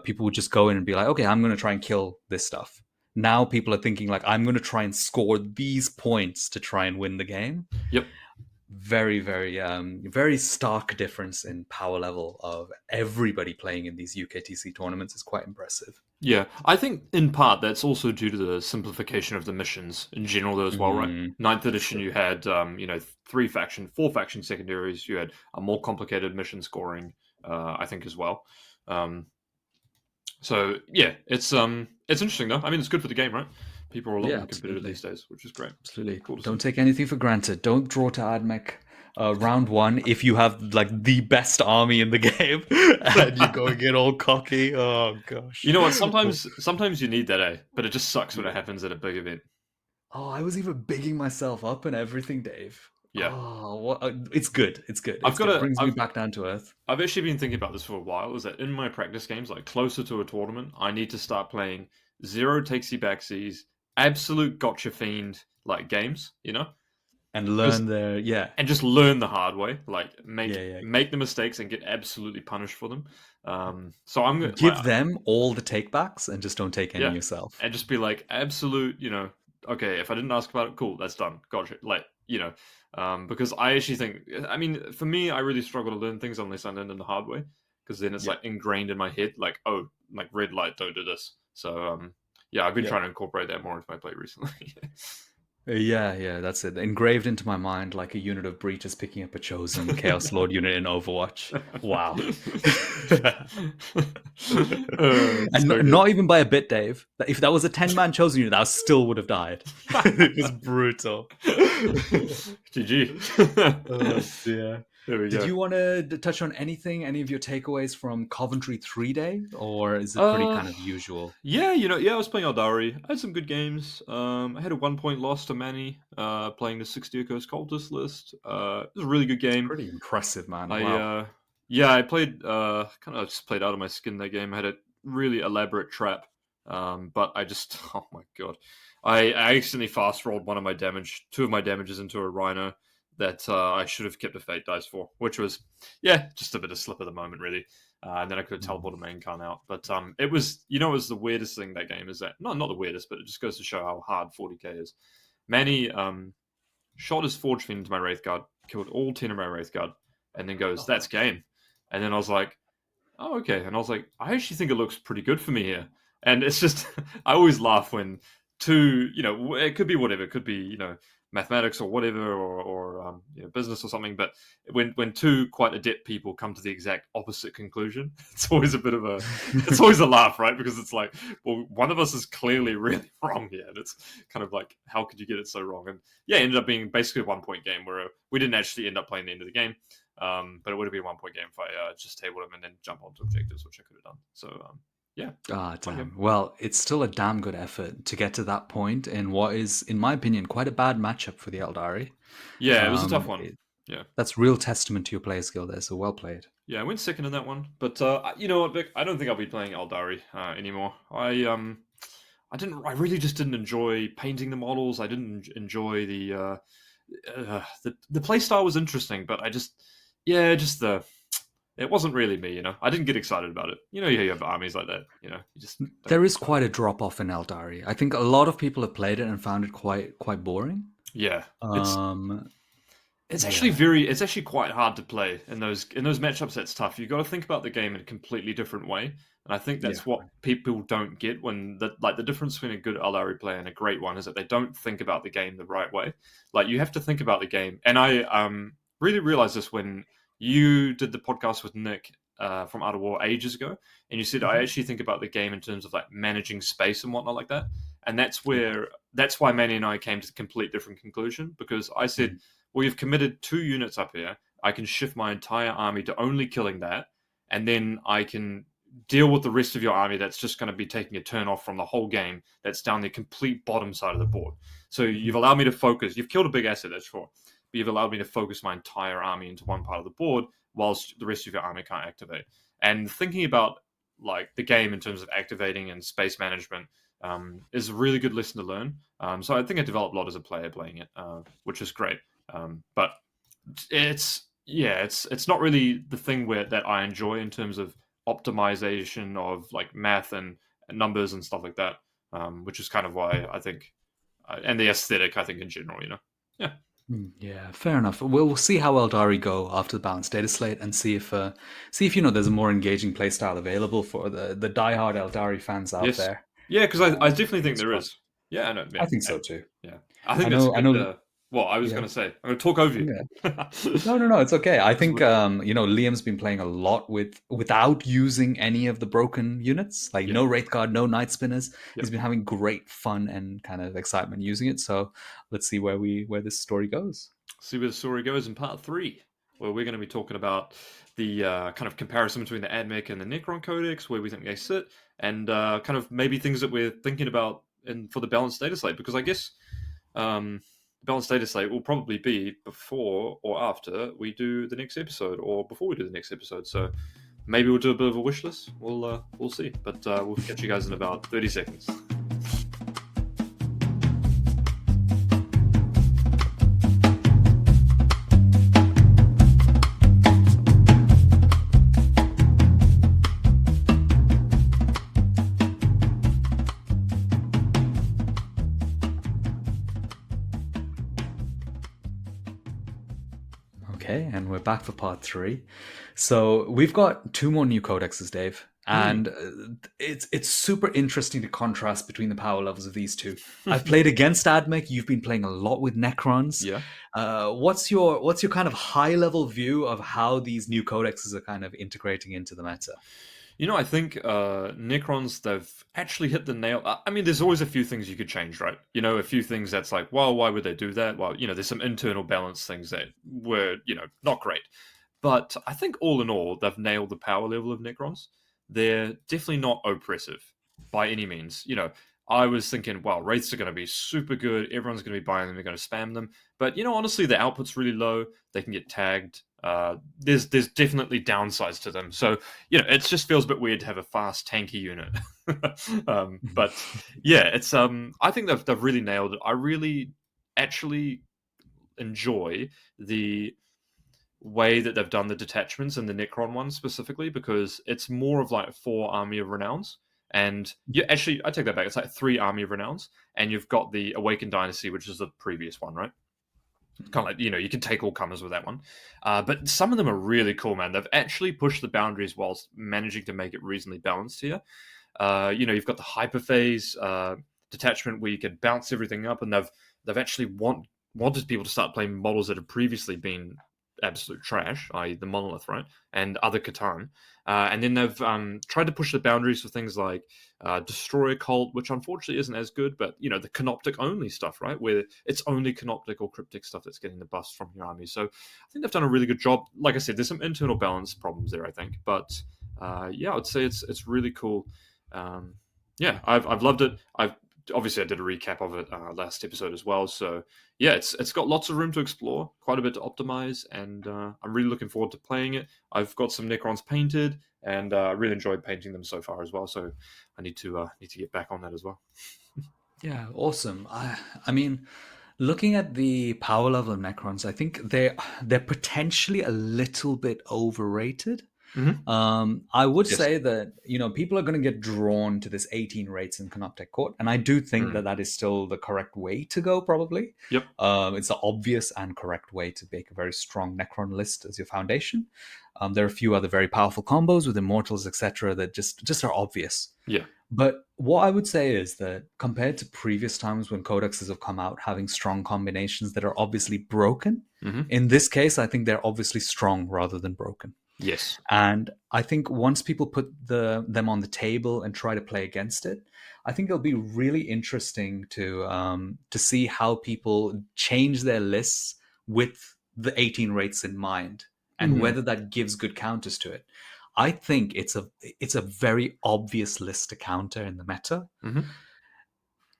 People would just go in and be like, okay, I'm going to try and kill this stuff. Now people are thinking like, I'm going to try and score these points to try and win the game. Very, very, very stark difference in power level of everybody playing in these UKTC tournaments is quite impressive. Yeah, I think in part that's also due to the simplification of the missions in general though as well, right? 9th edition, you had, 4 faction secondaries. You had a more complicated mission scoring, I think, as well. So yeah, it's interesting though. I mean, it's good for the game, right? People are a lot more competitive these days, which is great. Absolutely. Cool. Don't take anything for granted. Don't draw to AdMech round 1 if you have like the best army in the game and you go and get all cocky. Oh gosh. You know what? Sometimes you need that, eh? But it just sucks when it happens at a big event. Oh, I was even bigging myself up and everything, Dave. Yeah. It's good. It's good. I've It's got good. to. Brings me back down to earth. I've actually been thinking about this for a while. Is that in my practice games, like closer to a tournament, I need to start playing zero takesy backsies, absolute gotcha fiend like games. And Because learn the and just learn the hard way. Like yeah. make the mistakes and get absolutely punished for them. So I'm gonna Give them all the takebacks and just don't take any yeah, yourself. and just be like absolute. Okay, if I didn't ask about it, cool, that's done. Gotcha. Because I actually think, I mean, for me, I really struggle to learn things unless I learn them the hard way, because then it's Yeah. like ingrained in my head, like, oh, like red light, don't do this. So yeah, I've been Yeah. trying to incorporate that more into my play recently. Yeah, that's it. Engraved into my mind like a unit of breaches picking up a chosen Chaos Lord unit in Overwatch. Wow. And So good. not even by a bit, Dave. If that was a 10-man chosen unit, that still would have died. It was brutal. GG. Oh, dear. There we Did go. you want to touch on any of your takeaways from Coventry 3-day, or is it pretty kind of usual? Yeah, I was playing Aldari. I had some good games. I had a 1 point loss to Manny, playing the 60 Coast Cultist list. It was a really good game. Pretty impressive, man. I Wow. I played kind of just played out of my skin that game. I had a really elaborate trap, but I just oh my god, I accidentally fast rolled two of my damages into a Rhino that I should have kept a Fate dice for, which was just a bit of slip of the moment really. And then I could have teleported main con out, but it was it was the weirdest thing that game is that not the weirdest, but it just goes to show how hard 40k is. Manny shot his Forge Fiend into my Wraith Guard, killed all 10 of my Wraith Guard, and then goes, that's game. And then I was like, oh, okay. And I was like, I actually think it looks pretty good for me here. And it's just, I always laugh when two, it could be whatever. It could be, mathematics or whatever, or business or something. But when two quite adept people come to the exact opposite conclusion, it's always it's always a laugh, right? Because it's like, well, one of us is clearly really wrong here. And it's kind of like, how could you get it so wrong? And yeah, it ended up being basically a 1 point game where we didn't actually end up playing the end of the game. But it would have been a 1 point game if I just tabled him and then jump onto objectives, which I could have done. So yeah. Damn. Well, it's still a damn good effort to get to that point in what is, in my opinion, quite a bad matchup for the Eldari. Yeah, it was a tough one. Yeah. That's real testament to your player skill there, so well played. Yeah, I went second in that one. But you know what, Vic? I don't think I'll be playing Eldari anymore. I really just didn't enjoy painting the models. I didn't enjoy the play style was interesting, but it wasn't really me, I didn't get excited about it. You have armies like that, you just There is quite a drop off in Eldari. I think a lot of people have played it and found it quite boring. Yeah. It's Yeah. actually it's actually quite hard to play in those matchups. That's tough. You've got to think about the game in a completely different way. And I think that's what people don't get when the difference between a good Eldari player and a great one is that they don't think about the game the right way. Like you have to think about the game. And I really realized this when you did the podcast with Nick from Art of War ages ago, and you said I actually think about the game in terms of like managing space and whatnot like that. And that's why Manny and I came to a complete different conclusion, because I said, well, you've committed 2 units up here. I can shift my entire army to only killing that, and then I can deal with the rest of your army that's just going to be taking a turn off from the whole game that's down the complete bottom side of the board. So you've allowed me to focus. You've killed a big asset, that's sure, but you've allowed me to focus my entire army into one part of the board whilst the rest of your army can't activate. And thinking about like the game in terms of activating and space management is a really good lesson to learn. So I think I developed a lot as a player playing it, which is great. But it's not really the thing that I enjoy in terms of optimization of like math and numbers and stuff like that, which is kind of why I think, and the aesthetic, I think in general, yeah. Yeah, fair enough. We'll see how Eldari go after the balanced data slate and see if there's a more engaging playstyle available for the diehard Eldari fans out there. Yeah, because I definitely think there is. Yeah, I know. Yeah, I think so too. Yeah, I think that's good. I know. Well, I was going to say, I'm going to talk over you. Yeah. No, it's okay. I think Liam's been playing a lot without using any of the broken units, like no Wraith Guard, no Night Spinners. He's been having great fun and kind of excitement using it. So let's see where this story goes. See where the story goes in part 3, where we're going to be talking about the kind of comparison between the AdMech and the Necron Codex, where we think they sit, and kind of maybe things that we're thinking about for the balanced data slate, because I guess balance data slate will probably be before or after we do the next episode, or before we do the next episode. So maybe we'll do a bit of a wish list. We'll see. But we'll catch you guys in about 30 seconds. Okay, and we're back for part 3. So we've got 2 more new codexes, Dave, and it's super interesting to contrast between the power levels of these two. I've played against Admech. You've been playing a lot with Necrons. Yeah. What's your kind of high level view of how these new codexes are kind of integrating into the meta? I think Necrons, they've actually hit the nail. I mean, there's always a few things you could change, right? A few things that's like, well, why would they do that? Well, there's some internal balance things that were, not great. But I think all in all, they've nailed the power level of Necrons. They're definitely not oppressive by any means. I was thinking, wow, Wraiths are going to be super good. Everyone's going to be buying them. They're going to spam them. But, honestly, the output's really low. They can get tagged. There's definitely downsides to them. So, it just feels a bit weird to have a fast, tanky unit. But, yeah, it's I think they've really nailed it. I really actually enjoy the way that they've done the detachments and the Necron one specifically, because it's more of like 4 Army of Renowns. And actually, I take that back. It's like 3 Army of Renowns, and you've got the Awakened Dynasty, which is the previous one, right? Kind of like, you can take all comers with that one. But some of them are really cool, man. They've actually pushed the boundaries whilst managing to make it reasonably balanced here. You've got the Hyperphase detachment where you can bounce everything up, and they've actually wanted people to start playing models that have previously been absolute trash, i.e. the Monolith, right? And other Catan. And then they've tried to push the boundaries for things like Destroyer Cult, which unfortunately isn't as good, but, the Canoptic only stuff, right? Where it's only Canoptic or Cryptic stuff that's getting the bust from your army. So I think they've done a really good job. Like I said, there's some internal balance problems there, I think. But I would say it's really cool. I've loved it. Obviously I did a recap of it last episode as well, so yeah, it's got lots of room to explore, quite a bit to optimize, and I'm really looking forward to playing it. I've got some Necrons painted, and I really enjoyed painting them so far as well, so I need to get back on that as well. Yeah, awesome. I mean, looking at the power level of Necrons, I think they're potentially a little bit overrated. I would say that, people are going to get drawn to this 18 rates in Canoptek Court, and I do think that is still the correct way to go, probably. Yep. It's the obvious and correct way to make a very strong Necron list as your foundation. There are a few other very powerful combos with Immortals, etc., that just are obvious. Yeah. But what I would say is that compared to previous times when codexes have come out having strong combinations that are obviously broken, in this case, I think they're obviously strong rather than broken. Yes. And I think once people put them on the table and try to play against it, I think it'll be really interesting to see how people change their lists with the 18 rates in mind, and whether that gives good counters to it. I think it's a very obvious list to counter in the meta.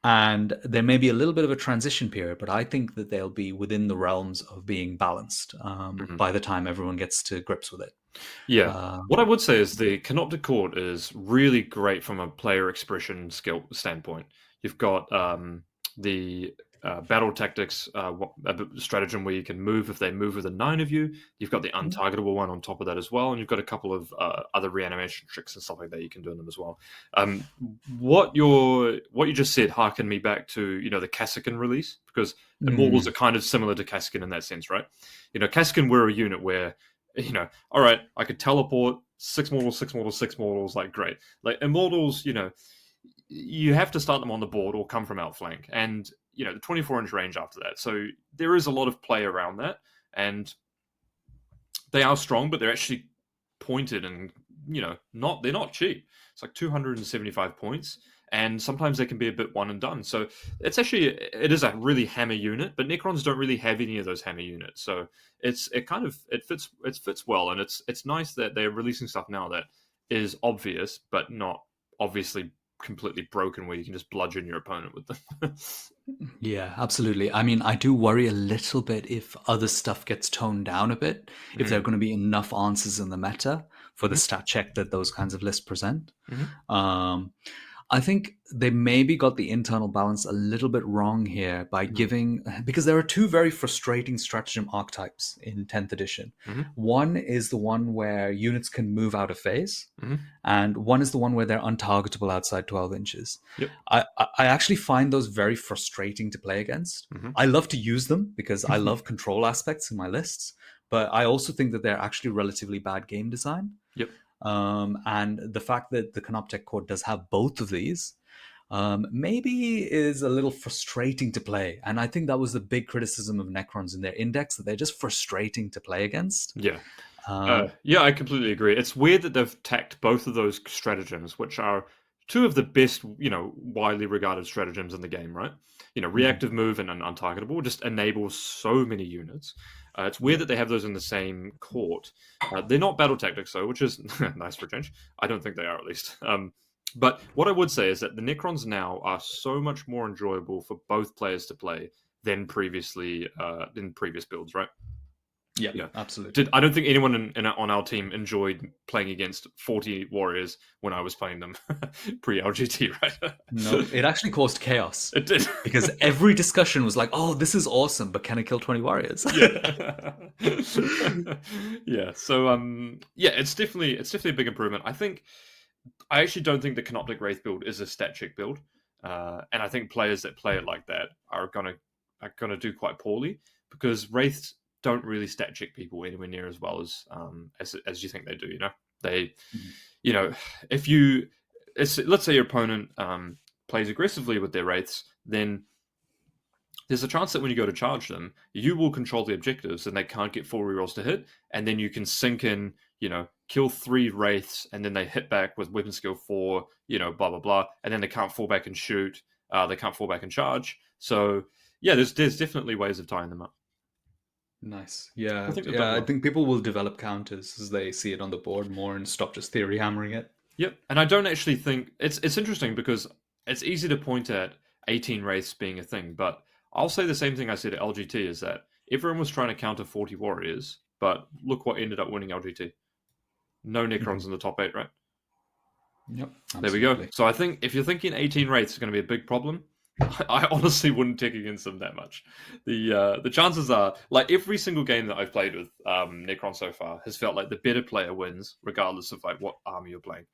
And there may be a little bit of a transition period, but I think that they'll be within the realms of being balanced by the time everyone gets to grips with it. Yeah. What I would say is the Canoptic Court is really great from a player expression skill standpoint. You've got the battle tactics stratagem where you can move if they move within 9 of you. You've got the untargetable one on top of that as well, and you've got a couple of other reanimation tricks and stuff like that you can do in them as well. What you just said harkened me back to the Kasrkin release, because Immortals are kind of similar to Kasrkin in that sense, right? Kasrkin were a unit where all right, I could teleport 6 mortals, 6 mortals, 6 mortals, like great. Like Immortals, you have to start them on the board or come from outflank, and the 24-inch range after that. So there is a lot of play around that, and they are strong, but they're actually pointed, and they're not cheap. It's like 275 points, and sometimes they can be a bit one and done. So it is a really hammer unit, but Necrons don't really have any of those hammer units. So it fits well, and it's nice that they're releasing stuff now that is obvious, but not obviously completely broken, where you can just bludgeon your opponent with them. Yeah, absolutely. I mean, I do worry a little bit if other stuff gets toned down a bit, if there are Mm. going to be enough answers in the meta for the Hmm. stat check that those kinds of lists present. Hmm. Um, I think they maybe got the internal balance a little bit wrong here by Mm. giving, because there are two very frustrating stratagem archetypes in 10th edition. Hmm. One is the one where units can move out of phase, Hmm. and one is the one where they're untargetable outside 12 inches. Yep. I actually find those very frustrating to play against. Hmm. I love to use them because I love control aspects in my lists, but I also think that they're actually relatively bad game design. Yep. And the fact that the Canoptech core does have both of these maybe is a little frustrating to play. And I think that was the big criticism of Necrons in their index, that they're just frustrating to play against. Yeah. Um, Yeah, I completely agree. It's weird that they've tacked both of those stratagems, which are two of the best, widely regarded stratagems in the game, right? mhm. Reactive move and untargetable just enables so many units. It's weird Yeah. that they have those in the same court. They're not battle tactics, though, which is nice for a change. I don't think they are, at least. But what I would say is that the Necrons now are so much more enjoyable for both players to play than previously, than previous builds, right? Yeah, Yeah. absolutely. I don't think anyone on our team enjoyed playing against 40 warriors when I was playing them pre LGT, right? No, it actually caused chaos It did. because every discussion was like, "Oh, this is awesome, but can I kill 20 warriors?" Yeah. Yeah. So yeah, it's definitely a big improvement. I actually don't think the Canoptic Wraith build is a stat check build. And I think players that play it like that are gonna do quite poorly because Wraiths don't really stat check people anywhere near as well as you think they do. They, Mhm. you know, if you, let's say your opponent plays aggressively with their Wraiths, then there's a chance that when you go to charge them, you will control the objectives and they can't get full rerolls to hit. And then you can sink in, kill 3 wraiths and then they hit back with weapon skill 4, blah, blah, blah. And then they can't fall back and shoot. They can't fall back and charge. So, yeah, there's definitely ways of tying them up. Nice. I Yeah, think they've done yeah. I well. think people will develop counters as they see it on the board more and stop just theory hammering it. Yep. And I don't actually think it's interesting because it's easy to point at 18 wraiths being a thing, but I'll say the same thing I said at LGT is that everyone was trying to counter 40 warriors, but look what ended up winning LGT. No Necrons Mhm. in the top 8, right? Yep, There we go. absolutely. So I think if you're thinking 18 wraiths is going to be a big problem, I honestly wouldn't tick against them that much. The chances are, like every single game that I've played with Necron so far has felt like the better player wins, regardless of like what army you're playing,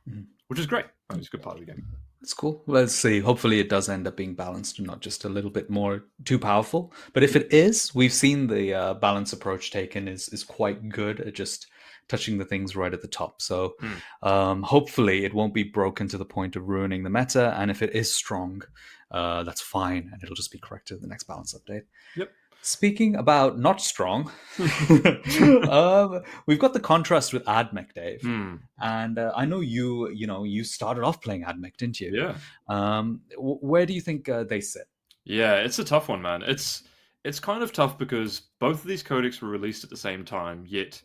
Mhm. which is great. It's a good part of the game. That's cool. Let's see. Hopefully, it does end up being balanced and not just a little bit more too powerful. But if it is, we've seen the balance approach taken is quite good at just touching the things right at the top. So Hmm. hopefully, it won't be broken to the point of ruining the meta. And if it is strong, that's fine, and it'll just be corrected in the next balance update. Yep. Speaking about not strong, we've got the contrast with AdMech, Dave. Hmm. And I know you started off playing AdMech, didn't you? Yeah. Where do you think they sit? Yeah, it's a tough one, man. It's kind of tough because both of these codecs were released at the same time, yet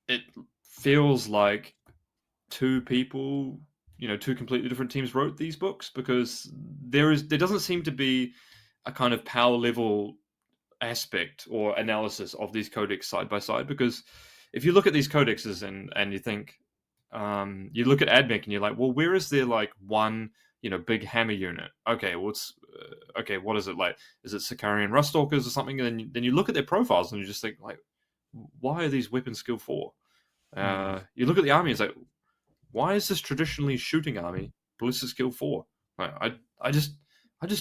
it feels like two people, two completely different teams wrote these books because there doesn't seem to be a kind of power level aspect or analysis of these codecs side by side. Because if you look at these codexes and you think, you look at AdMech and you're like, well, where is there like one, big hammer unit? Okay, well, it's okay. What is it like? Is it Sicarian Ruststalkers or something? And then you look at their profiles and you just think like, why are these weapons skill 4? Hmm. You look at the army, it's like, why is this traditionally shooting army ballistic skill 4? Like, I just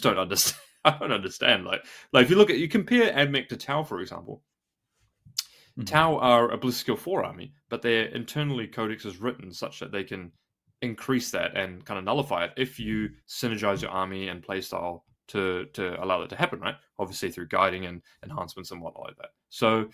don't understand. I don't understand. Like if you compare AdMech to Tau, for example, Hmm. Tau are a ballistic skill 4 army, but their internally codex is written such that they can increase that and kind of nullify it if you synergize your army and playstyle to allow that to happen, right? Obviously through guiding and enhancements and whatnot like that. So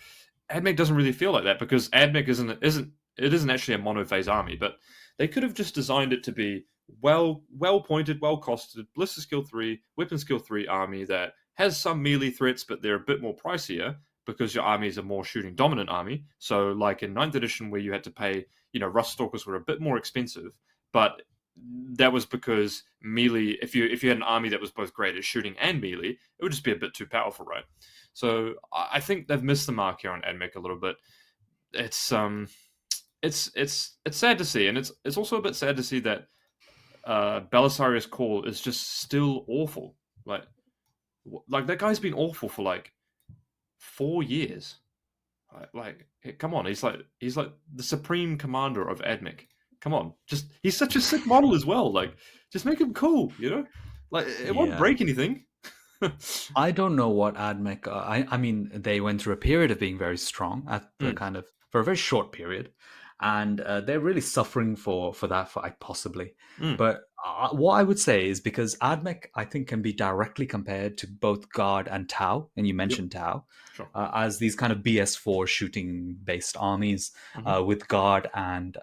AdMech doesn't really feel like that because AdMech isn't actually a monophase army, but they could have just designed it to be well pointed, well costed, ballistic skill 3, weapon skill 3 army that has some melee threats, but they're a bit more pricier because your army is a more shooting dominant army. So like in 9th edition where you had to pay, Rust Stalkers were a bit more expensive, but that was because melee. If you had an army that was both great at shooting and melee, it would just be a bit too powerful, right? So I think they've missed the mark here on AdMech a little bit. It's sad to see, and it's also a bit sad to see that Belisarius Call is just still awful. Like that guy's been awful for like 4 years. Like, come on, he's like the supreme commander of AdMech. Come on, he's such a sick model as well. Like, just make him cool, you know? Like, it won't break anything. I don't know what AdMech. I mean, they went through a period of being very strong at the for a very short period, and they're really suffering for that fight possibly. But what I would say is because AdMech, I think, can be directly compared to both Guard and Tau, and you mentioned Tau, Sure. as these kind of BS4 shooting based armies, with Guard and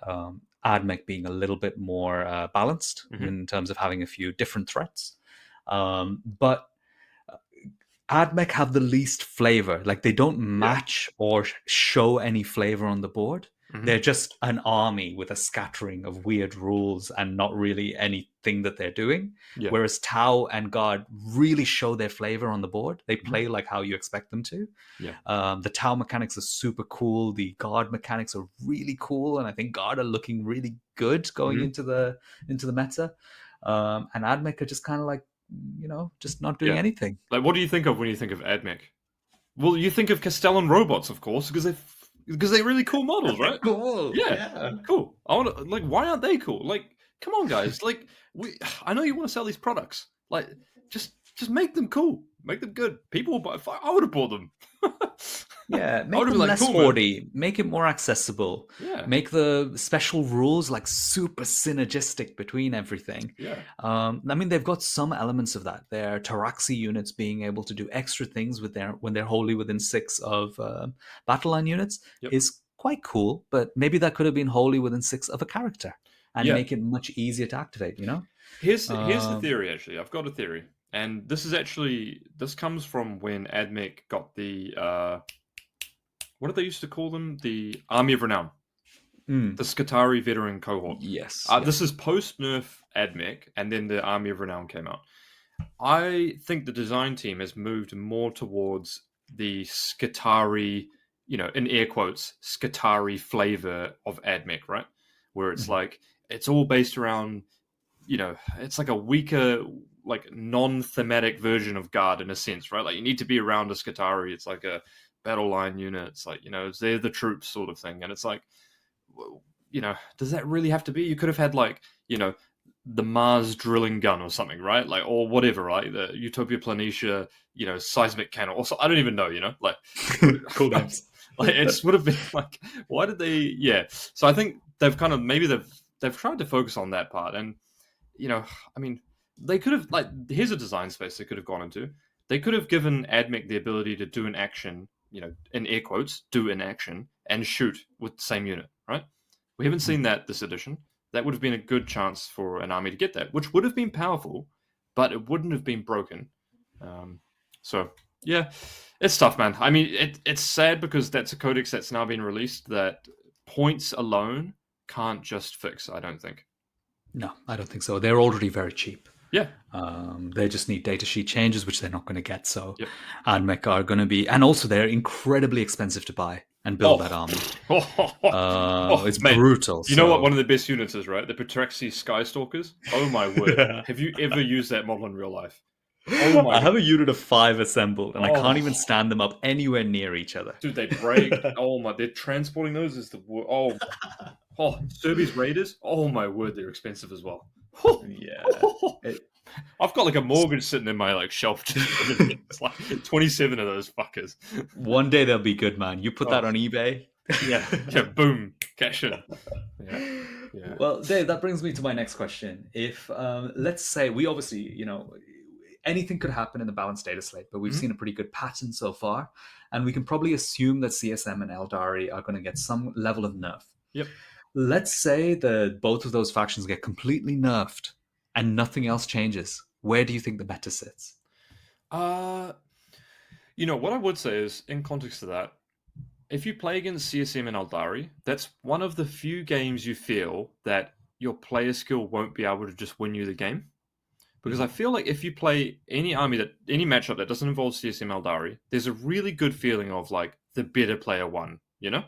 AdMech being a little bit more balanced in terms of having a few different threats. But AdMech have the least flavor. Like, they don't match or show any flavor on the board. They're just an army with a scattering of weird rules and not really anything that they're doing. Whereas Tau and Guard really show their flavor on the board. They play like how you expect them to. The Tau mechanics are super cool. The Guard mechanics are really cool, and I think Guard are looking really good going into the meta. And AdMech are just kind of like, you know, just not doing anything. Like, what do you think of when you think of AdMech? Well, you think of Castellan robots, of course, because they're really cool models, right? Cool. Yeah, cool. I want to, like, why aren't they cool? Like, come on, guys. Like, I know you want to sell these products. Like, just make them cool. Make them good. People will buy. I would have bought them. Yeah, make them less hoardy. Make it more accessible. Yeah. Make the special rules like super synergistic between everything. Yeah. I mean, they've got some elements of that. Their Taraxi units being able to do extra things when they're wholly within 6 of battle line units is quite cool. But maybe that could have been wholly within 6 of a character and make it much easier to activate. You know. Here's the theory. Actually, I've got a theory. And this comes from when AdMech got the what did they used to call them? The Army of Renown, the Skitarii veteran cohort. Yes. This is post nerf AdMech, and then the Army of Renown came out. I think the design team has moved more towards the Skitarii, you know, in air quotes, Skitarii flavor of AdMech, right? Where it's like it's all based around, you know, it's like a weaker, like non-thematic version of Guard in a sense, right? Like, you need to be around a Skitarii. It's like a battle line unit. It's like, you know, they're the troops sort of thing. And it's like, you know, does that really have to be? You could have had, like, you know, the Mars drilling gun or something, right? Like, or whatever, right? The Utopia Planitia, you know, seismic cannon. Also, I don't even know, you know, like, cool names. Like, it would have been like, why did they? Yeah. So I think they've kind of they've tried to focus on that part, and, you know, I mean, they could have, like, here's a design space they could have gone into. They could have given AdMech the ability to do an action, you know, in air quotes, do an action and shoot with the same unit, right? We haven't seen that this edition. That would have been a good chance for an army to get that, which would have been powerful, but it wouldn't have been broken. So, yeah, it's tough, man. I mean, it's sad because that's a codex that's now been released that points alone can't just fix, I don't think. No, I don't think so. They're already very cheap. Yeah. They just need datasheet changes, which they're not going to get. So AdMech are going to be, and also they're incredibly expensive to buy and build that army. It's brutal. You know what one of the best units is, right? The Patraxi Skystalkers. Oh my word. Have you ever used that model in real life? Oh my I have a unit of 5 assembled, and I can't even stand them up anywhere near each other. Dude, they break. Oh my, they're transporting those is the word. Oh, Serbia's Raiders. Oh my word, they're expensive as well. Yeah. I've got like a mortgage sitting in my like shelf. It's like 27 of those fuckers. One day they'll be good, man. You put that on eBay. Yeah, boom, cash in. Yeah. Well, Dave, that brings me to my next question. If let's say we obviously, you know, anything could happen in the balanced data slate, but we've seen a pretty good pattern so far, and we can probably assume that CSM and Eldari are going to get some level of nerf. Yep. Let's say that both of those factions get completely nerfed and nothing else changes. Where do you think the meta sits? You know, what I would say is, in context of that, if you play against CSM and Eldari, that's one of the few games you feel that your player skill won't be able to just win you the game. Because I feel like if you play any matchup that doesn't involve CSM Eldari, there's a really good feeling of like the better player won, you know?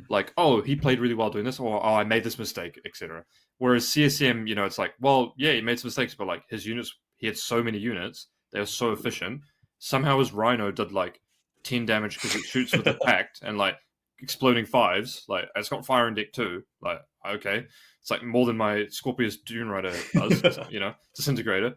Like, oh, he played really well doing this, or oh, I made this mistake, etc. Whereas CSM, it's like, well, yeah, he made some mistakes, but like his units, he had so many units, they were so efficient. Somehow his Rhino did like 10 damage because it shoots with the pact and like exploding 5s. Like, it's got fire in deck too. Like, okay. It's like more than my Scorpius Dune Rider does, Disintegrator.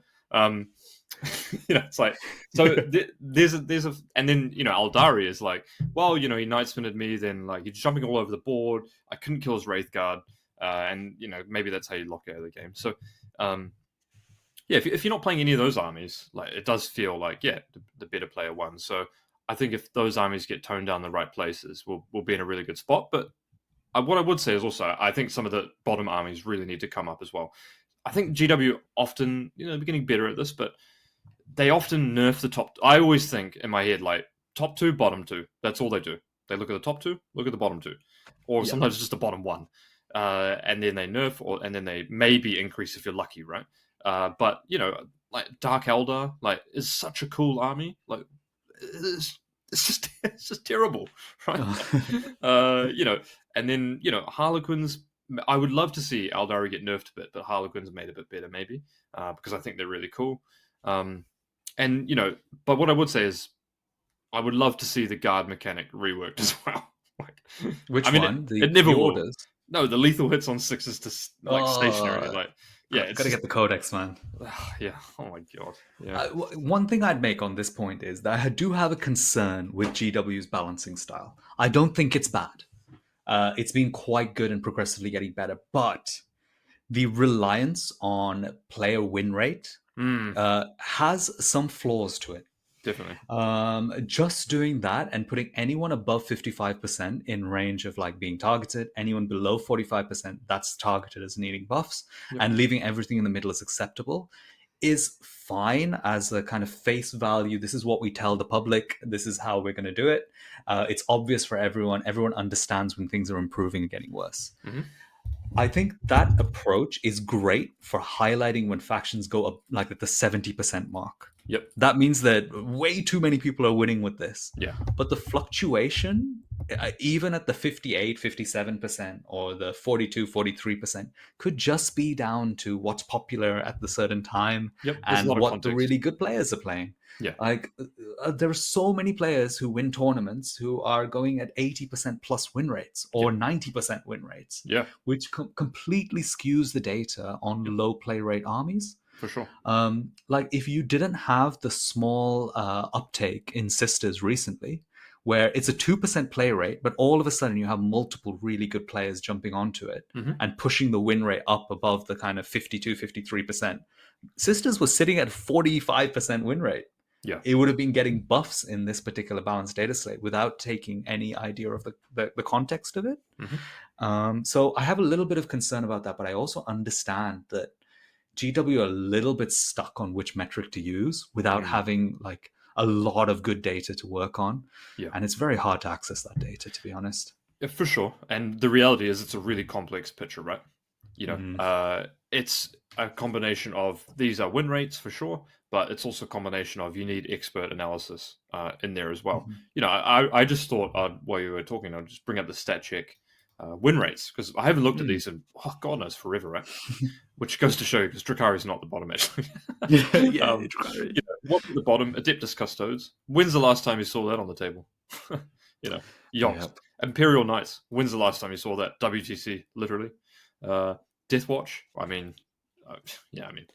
It's like, so there's a, and then, Aldari is like, well, he Night Spinnered me, then like he's jumping all over the board. I couldn't kill his Wraith Guard. And, maybe that's how you lock out of the game. So, if you're not playing any of those armies, like it does feel like, the better player won. So I think if those armies get toned down the right places, we'll be in a really good spot. But what I would say is also, I think some of the bottom armies really need to come up as well. I think GW often, they're getting better at this, but they often nerf the top. I always think in my head, like, top 2, bottom 2. That's all they do. They look at the top 2, look at the bottom 2. Or sometimes just the bottom 1. And then they nerf, and then they maybe increase if you're lucky, right? But, like, Dark Eldar, like, is such a cool army. Like, it's just terrible, right? And then, Harlequins, I would love to see Eldari get nerfed a bit, but Harlequins made a bit better, maybe, because I think they're really cool. And, but what I would say is I would love to see the guard mechanic reworked as well. Which one? It never will. Orders? No, the lethal hits on 6s to like stationary. Like, it's gotta get the codex, man. Yeah. Oh my god. Yeah. One thing I'd make on this point is that I do have a concern with GW's balancing style. I don't think it's bad. It's been quite good and progressively getting better, but the reliance on player win rate has some flaws to it. Definitely. Just doing that and putting anyone above 55% in range of like being targeted, anyone below 45% that's targeted as needing buffs, and leaving everything in the middle as acceptable is fine as a kind of face value. This is what we tell the public. This is how we're going to do it. It's obvious for everyone. Everyone understands when things are improving and getting worse. I think that approach is great for highlighting when factions go up like at the 70% mark. That means that way too many people are winning with this. But the fluctuation, even at the 58, 57% or the 42, 43%, could just be down to what's popular at the certain time and what the really good players are playing. Like there are so many players who win tournaments who are going at 80% plus win rates or 90% win rates, which completely skews the data on low play rate armies. For sure. Like if you didn't have the small uptake in Sisters recently, where it's a 2% play rate, but all of a sudden you have multiple really good players jumping onto it and pushing the win rate up above the kind of 52, 53%. Sisters was sitting at 45% win rate. It would have been getting buffs in this particular balanced data slate without taking any idea of the context of it. So I have a little bit of concern about that, but I also understand that GW are a little bit stuck on which metric to use without having like a lot of good data to work on. And it's very hard to access that data, to be honest. For sure. And the reality is it's a really complex picture, right? It's a combination of these are win rates for sure, but it's also a combination of you need expert analysis in there as well. I just thought while you were talking, I'll just bring up the stat check win rates, because I haven't looked at these in God knows forever, right? Which goes to show because Drakari is not the bottom actually. What's at the bottom? Adeptus Custodes. When's the last time you saw that on the table? Yonks. Imperial Knights. When's the last time you saw that? WTC, literally. Deathwatch. I mean,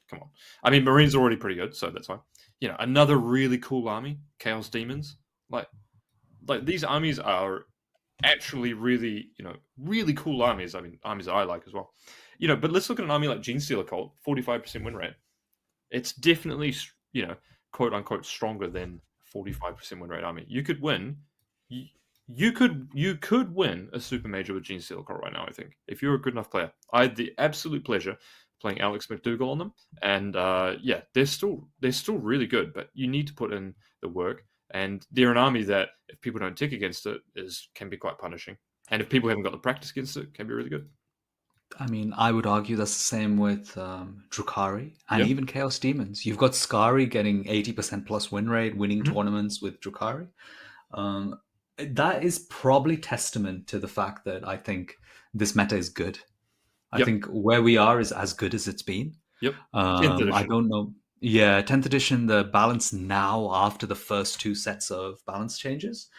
come on. I mean, Marines are already pretty good, so that's fine. Another really cool army, Chaos Demons. Like these armies are actually really, really cool armies. I mean, armies that I like as well. But let's look at an army like Genestealer Cult, 45% win rate. It's definitely, quote unquote, stronger than 45% win rate army. You could win. You could win a super major with Genestealer Cult right now. I think if you're a good enough player. I had the absolute pleasure playing Alex McDougall on them, and they're still really good. But you need to put in the work. And they're an army that, if people don't tick against it, can be quite punishing. And if people haven't got the practice against it, can be really good. I mean, I would argue that's the same with Drukhari and Yeah. even Chaos Demons. You've got Skari getting 80% plus win rate, winning Mhm. tournaments with Drukhari. Um, that is probably testament to the fact that I think this meta is good. I Yep. think where we are is as good as it's been. Yep. 10th I edition. don't know. Yeah, 10th edition, the balance now after the first two sets of balance changes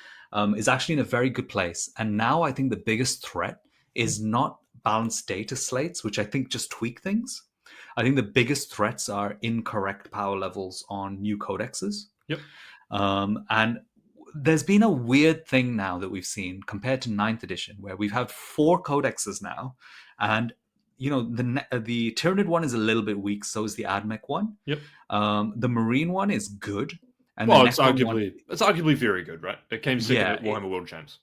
is actually in a very good place. And now I think the biggest threat is not balanced data slates, which I think just tweak things. I think the biggest threats are incorrect power levels on new codexes. Yep. And there's been a weird thing now that we've seen compared to ninth edition, where we've had four codexes now, and the Tyranid one is a little bit weak. So is the Admech one. Yep. The Marine one is good, and the Well, it's Necron one, arguably very good, right? It came second yeah, at Warhammer World Champs.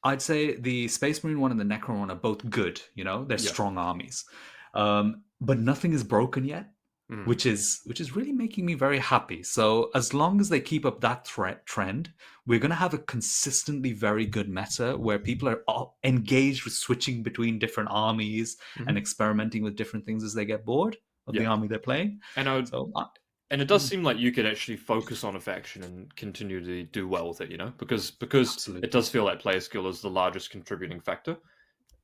I'd say the Space Marine one and the Necron one are both good. They're Yeah. strong armies, but nothing is broken yet, Mm. which is really making me very happy. So as long as they keep up that trend, we're going to have a consistently very good meta where people are all engaged with switching between different armies and Mhm. experimenting with different things as they get bored of the Yeah. army they're playing. And I would, So and it does seem like you could actually focus on a faction and continue to do well with it, because it absolutely. does feel like player skill is the largest contributing factor.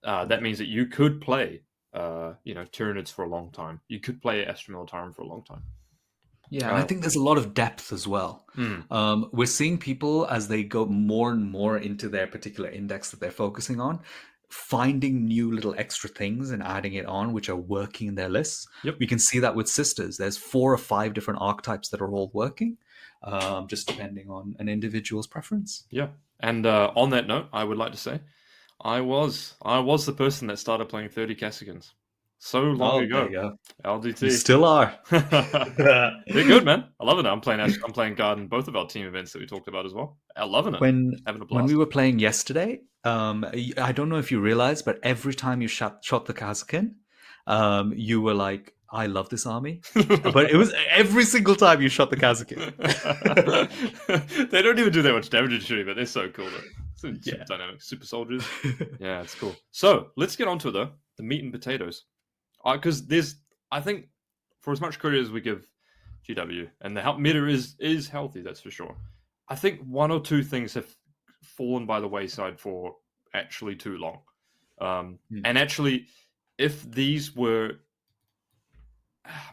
That means that you could play, Tyranids for a long time. You could play Astra Militarum for a long time. Yeah, and I think there's a lot of depth as well. Mm, We're seeing people as they go more and more into their particular index that they're focusing on, finding new little extra things and adding it on, which are working in their lists. yep. We can see that with sisters. There's 4 or 5 different archetypes that are all working, just depending on an individual's preference. Yeah. And on that note, I would like to say I was the person that started playing 30 Cassicans so long Oh, there ago. you go. LDT. You still are. They're good, man. I love it. I'm playing guard in both of our team events that we talked about as well. I'm loving it. when Having a when we blast. were playing yesterday, I don't know if you realized, but every time you shot the Kazakin, you were like, "I love this army," but it was every single time you shot the Kazakin. They don't even do that much damage to me, but they're so cool. Though. Super Yeah. dynamic, super soldiers. Yeah, it's cool. So let's get on to it though. The meat and potatoes. Because I think, for as much credit as we give GW, and the meta is healthy, that's for sure. I think one or two things have fallen by the wayside for actually too long. And actually, if these were,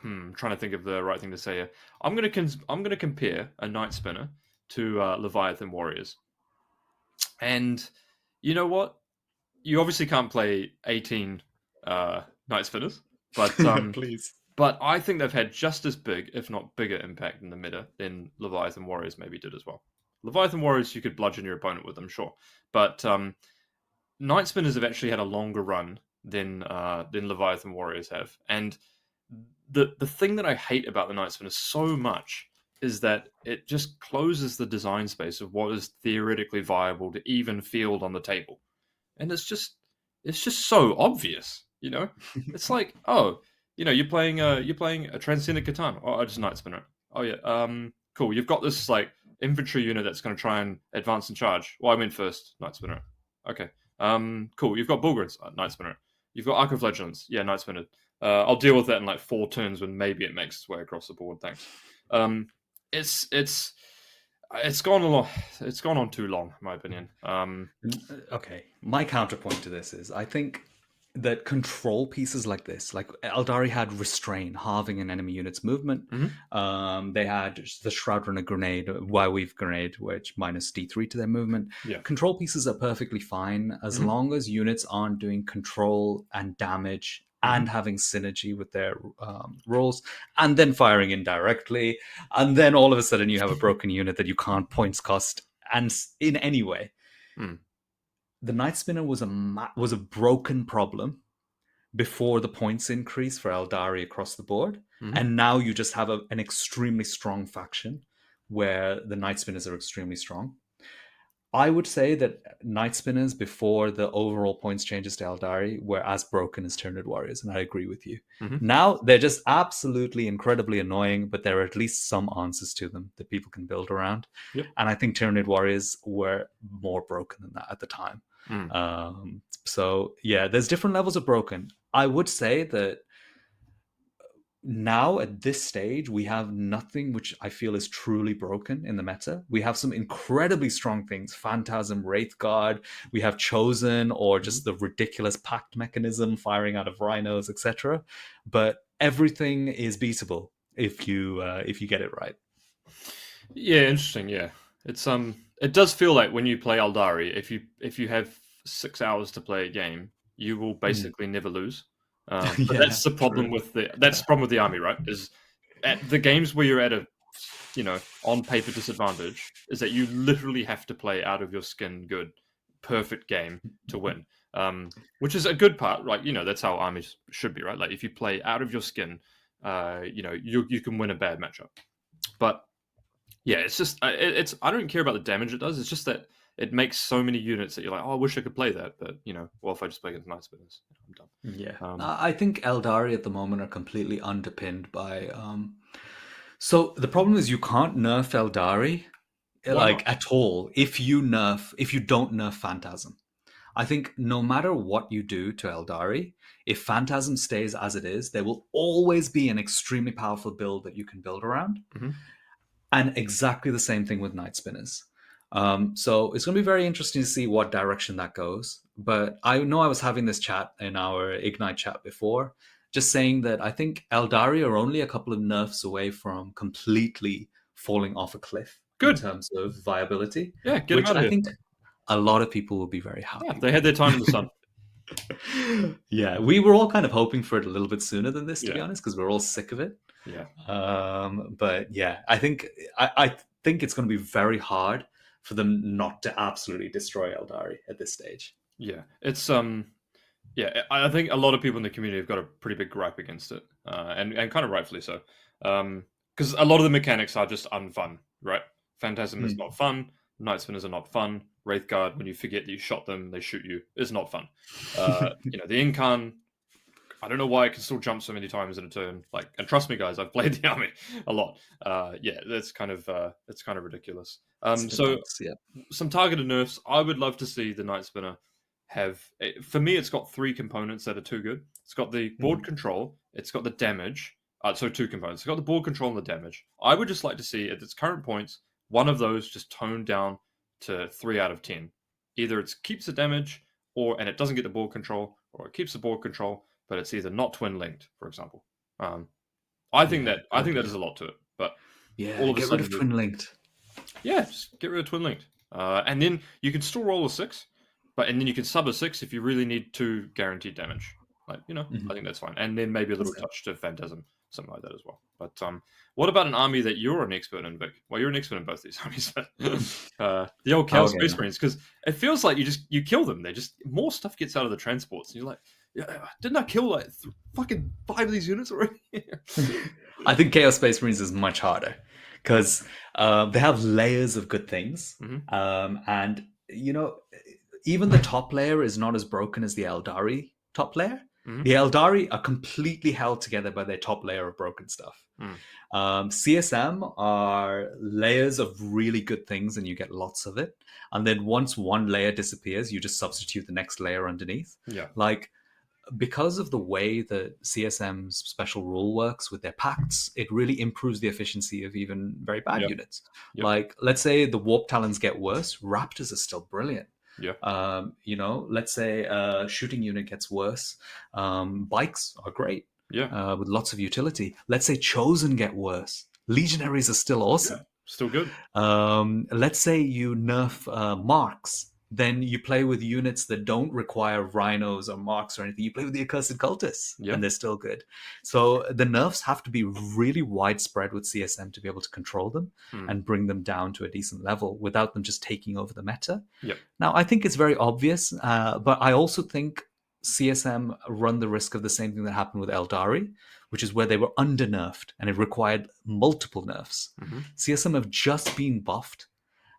trying to think of the right thing to say here. I'm gonna compare a Night Spinner to Leviathan Warriors, and you know what? You obviously can't play 18 Night Spinners, but Please. but I think they've had just as big, if not bigger, impact in the meta than Leviathan Warriors maybe did as well. Leviathan Warriors, you could bludgeon your opponent with them, sure, but Night Spinners have actually had a longer run than Leviathan Warriors have, and the thing that I hate about the Night Spinners so much is that it just closes the design space of what is theoretically viable to even field on the table, and it's just so obvious, It's like, oh, you're playing a Transcendent Catan. Oh, I just Night Spinner. Oh yeah, cool. You've got this like infantry unit that's going to try and advance and charge. Well, I went first, Night Spinner. Okay. Cool. You've got Bulgarians, Night Spinner. You've got Arc of Legends, yeah, Night Spinner. I'll deal with that in like 4 turns when maybe it makes its way across the board. Thanks. It's gone a lot. It's gone on too long, in my opinion. Okay, my counterpoint to this is I think that control pieces like this, like Eldari had Restrain, halving an enemy unit's movement. They had the Shroud Runner Grenade, Weave Grenade, which minus D3 to their movement. Yeah. Control pieces are perfectly fine as long as units aren't doing control and damage and having synergy with their rolls, and then firing indirectly, and then all of a sudden you have a broken unit that you can't points cost and in any way. The Night Spinner was a broken problem before the points increase for Eldari across the board, and now you just have an extremely strong faction where the Night Spinners are extremely strong. I would say that Night Spinners before the overall points changes to Eldari were as broken as Tyranid Warriors, and I agree with you. Mhm. Now they're just absolutely incredibly annoying, but there are at least some answers to them that people can build around. Yep. And I think Tyranid Warriors were more broken than that at the time. So yeah, there's different levels of broken. I would say that now at this stage we have nothing which I feel is truly broken in the meta. We have some incredibly strong things: Phantasm, Wraithguard. We have Chosen, or just the ridiculous pact mechanism firing out of rhinos, etc. But everything is beatable if you get it right. Yeah, interesting. Yeah, it's it does feel like when you play Aldari, if you have 6 hours to play a game, you will basically never lose. But Yeah, that's the problem true. with the army, right? Is at the games where you're at a on paper disadvantage, is that you literally have to play out of your skin good, perfect game to win. Which is a good part, right? That's how armies should be, right? Like if you play out of your skin, you can win a bad matchup. But yeah, it's just it's I don't care about the damage it does. It's just that it makes so many units that you're like, oh, I wish I could play that, but well, if I just play against Night Spinners, I'm done. Yeah, I think Eldari at the moment are completely underpinned by. So the problem is you can't nerf Eldari Why not? at all if you don't nerf Phantasm. I think no matter what you do to Eldari, if Phantasm stays as it is, there will always be an extremely powerful build that you can build around. Mm-hmm. And exactly the same thing with Night Spinners. So it's going to be very interesting to see what direction that goes. But I know I was having this chat in our Ignite chat before, just saying that I think Eldari are only a couple of nerfs away from completely falling off a cliff in Good. terms of viability. Yeah, get which them out of I here. think a lot of people will be very happy Yeah, they had their time in the sun. Yeah, we were all kind of hoping for it a little bit sooner than this, to be Yeah. honest, because we're all sick of it. Yeah. But yeah, I think it's going to be very hard for them not to absolutely destroy Eldari at this stage. Yeah, it's yeah, I think a lot of people in the community have got a pretty big gripe against it, and kind of rightfully so, because a lot of the mechanics are just unfun, right? Phantasm is not fun. Night Spinners are not fun. Wraithguard, when you forget that you shot them, they shoot you, is not fun. The Incarn, I don't know why it can still jump so many times in a turn. And trust me, guys, I've played the army a lot. Yeah, that's kind of ridiculous. So yeah. some targeted nerfs. I would love to see the Night Spinner have. For me, it's got 3 components that are too good. It's got the board control. It's got the damage. So 2 components. It's got the board control and the damage. I would just like to see at its current points one of those just toned down to 3 out of 10. Either it keeps the damage, and it doesn't get the board control, or it keeps the board control, but it's either not twin linked, for example. I think that is a lot to it. But Yeah, all of a get rid of sudden, twin linked. yeah, just get rid of twin linked, and then you can still roll a 6, and then you can sub a 6 if you really need 2 guaranteed damage. I think that's fine, and then maybe a little touch to Phantasm, something like that as well. But what about an army that you're an expert in, Vic? Well, you're an expert in both these armies. The old Chaos Space Marines, because it feels like you kill them. They just more stuff gets out of the transports, and you're like, yeah, didn't I kill like fucking 5 of these units already? I think Chaos Space Marines is much harder because they have layers of good things, and even the top layer is not as broken as the Eldari top layer. The Eldari are completely held together by their top layer of broken stuff. CSM are layers of really good things, and you get lots of it. And then once one layer disappears, you just substitute the next layer underneath. Yeah. Because of the way that CSM's special rule works with their pacts, it really improves the efficiency of even very bad units. Yep. Let's say the Warp Talons get worse, Raptors are still brilliant. Yeah. Let's say a shooting unit gets worse, bikes are great. Yeah. With lots of utility. Let's say Chosen get worse, Legionaries are still awesome. Yeah, still good. Let's say you nerf Marks. Then you play with units that don't require rhinos or marks or anything. You play with the Accursed Cultists, and they're still good. So the nerfs have to be really widespread with CSM to be able to control them and bring them down to a decent level without them just taking over the meta. Yep. Now, I think it's very obvious, but I also think CSM run the risk of the same thing that happened with Eldari, which is where they were under-nerfed and it required multiple nerfs. CSM have just been buffed,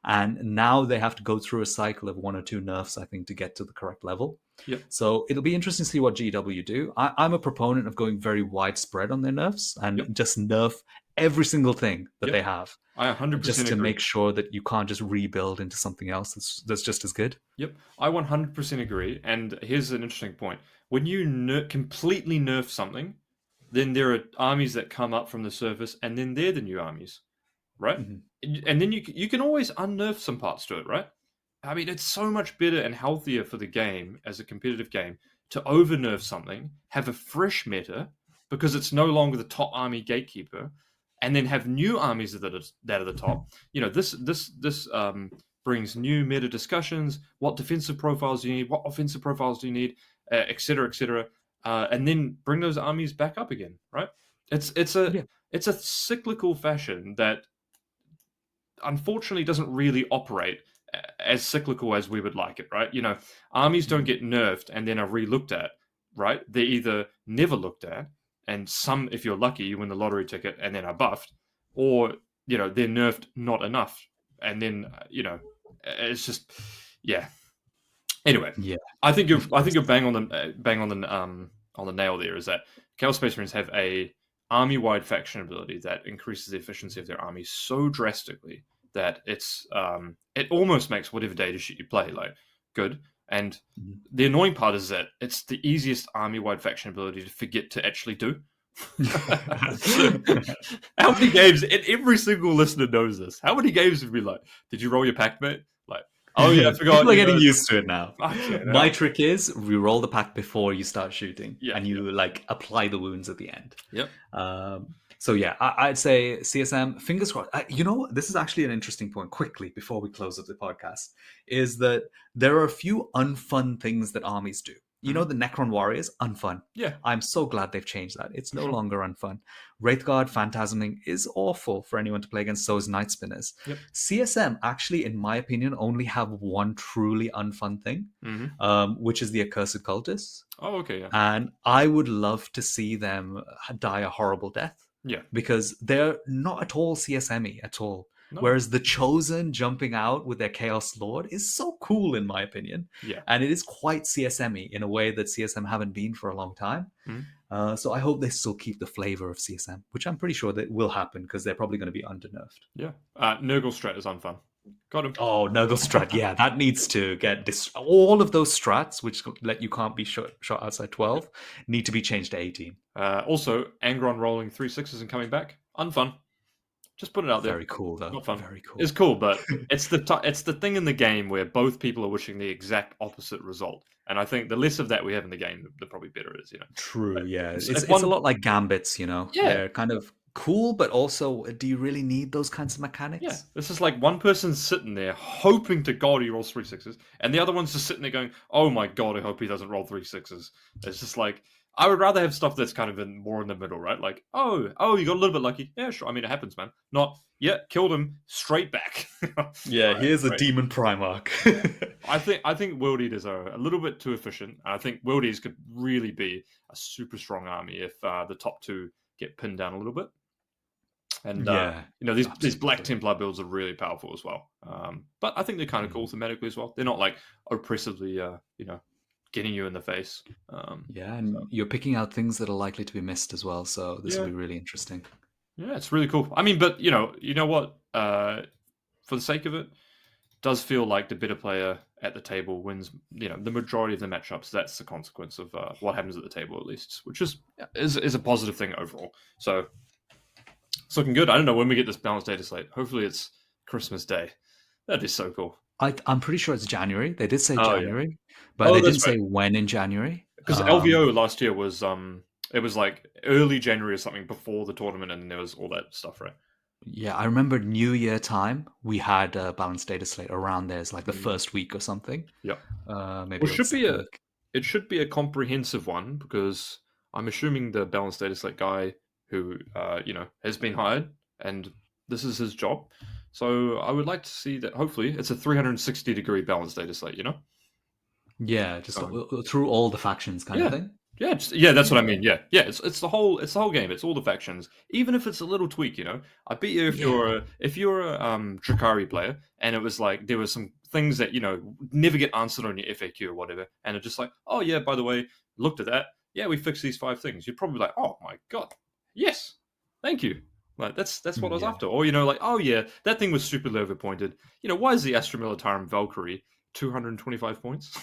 And now they have to go through a cycle of 1 or 2 nerfs, I think, to get to the correct level. Yep. So it'll be interesting to see what GW do. I'm a proponent of going very widespread on their nerfs and just nerf every single thing that they have. I 100% just to agree. make sure that you can't just rebuild into something else that's just as good. Yep, I 100% agree. And here's an interesting point. When you completely nerf something, then there are armies that come up from the surface, and then they're the new armies, right? And then you can always unnerf some parts to it, right? I mean, it's so much better and healthier for the game as a competitive game to over-nerf something, have a fresh meta, because it's no longer the top army gatekeeper, and then have new armies that are the top. You know, this brings new meta discussions. What defensive profiles do you need? What offensive profiles do you need? Et cetera, et cetera. And then bring those armies back up again, right? It's a cyclical fashion that unfortunately doesn't really operate as cyclical as we would like it, right? You know, armies don't get nerfed and then are re-looked at, right? They're either never looked at, and some, if you're lucky, you win the lottery ticket and then are buffed, or, you know, they're nerfed not enough, and then, you know, it's just, yeah. Anyway, I think you're bang on the nail there. Is that Chaos Space Marines have a army-wide faction ability that increases the efficiency of their army so drastically that it's it almost makes whatever data sheet you play like good. And the annoying part is that it's the easiest army-wide faction ability to forget to actually do. How many games? And every single listener knows this. How many games would be like, did you roll your pact, mate? Like, oh yeah, I forgot. People are getting used to it now. Yeah, My trick is we roll the pact before you start shooting, and you yeah. like apply the wounds at the end. Yep. So yeah, I'd say CSM, fingers crossed. You know, this is actually an interesting point. Quickly before we close up the podcast, is that there are a few unfun things that armies do. You know, the Necron Warriors, unfun. Yeah. I'm so glad they've changed that. It's no longer unfun. Wraithguard Phantasming is awful for anyone to play against, so is Night Spinners. Yep. CSM actually, in my opinion, only have one truly unfun thing, which is the Accursed Cultists. Oh, okay, yeah. And I would love to see them die a horrible death. Yeah. Because they're not at all CSM-y at all. No. Whereas the Chosen jumping out with their Chaos Lord is so cool, in my opinion. Yeah. And it is quite CSM-y in a way that CSM haven't been for a long time. So I hope they still keep the flavor of CSM, which I'm pretty sure that will happen because they're probably going to be under-nerfed. Yeah. Nurgle Strat is unfun. Got him. Oh, Nurgle Strat. Yeah, that needs to get... all of those strats, which let you can't be shot outside 12, need to be changed to 18. Also, Angron rolling 3/6s and coming back. Unfun. Just put it out there. Very cool, though. Not fun. Very cool. It's cool, but it's the thing in the game where both people are wishing the exact opposite result. And I think the less of that we have in the game, the probably better it is, you know. True, but yeah. It's a lot like Gambits, you know. Yeah. They're kind of cool, but also, do you really need those kinds of mechanics? Yeah. This is like one person's sitting there hoping to God he rolls 3/6s, and the other one's just sitting there going, oh my God, I hope he doesn't roll 3/6s. It's just like... I would rather have stuff that's kind of more in the middle, right? Like, oh, you got a little bit lucky. Yeah, sure. I mean, it happens, man. Not, killed him, straight back. Yeah, here's a Demon Primarch. I think World Eaters are a little bit too efficient. I think World Eaters could really be a super strong army if the top two get pinned down a little bit. And, you know, these Black Templar builds are really powerful as well. But I think they're kind of cool thematically as well. They're not, like, oppressively, you know, getting you in the face. And you're picking out things that are likely to be missed as well, so this will be really interesting. Yeah, it's really cool. I mean, but you know what? For the sake of it, does feel like the better player at the table wins. You know, the majority of the matchups. That's the consequence of what happens at the table, at least, which is a positive thing overall. So it's looking good. I don't know when we get this balanced data slate. Hopefully, it's Christmas Day. That'd be so cool. I'm pretty sure it's January. They did say January, but they didn't say when in January. Because LVO last year was it was like early January or something before the tournament, and there was all that stuff, right? Yeah, I remember New Year time we had a balanced data slate around there. It's like the first week or something. Yeah, maybe it should be a comprehensive one because I'm assuming the balanced data slate guy who you know has been hired and this is his job. So I would like to see that. Hopefully, it's a 360-degree balanced data slate. You know. Yeah, just through all the factions, kind of thing. Yeah, yeah, that's what I mean. Yeah, yeah, it's the whole game. It's all the factions. Even if it's a little tweak, I bet you if you're a Drakari player and it was like there were some things that never get answered on your FAQ or whatever, and it's just like, oh yeah, by the way, looked at that. Yeah, we fixed these 5 things. You'd probably be like, oh my god, yes, thank you. Like that's what I was after. Or like, oh yeah, that thing was stupidly overpointed. Why is the Astra Militarum Valkyrie 225 points?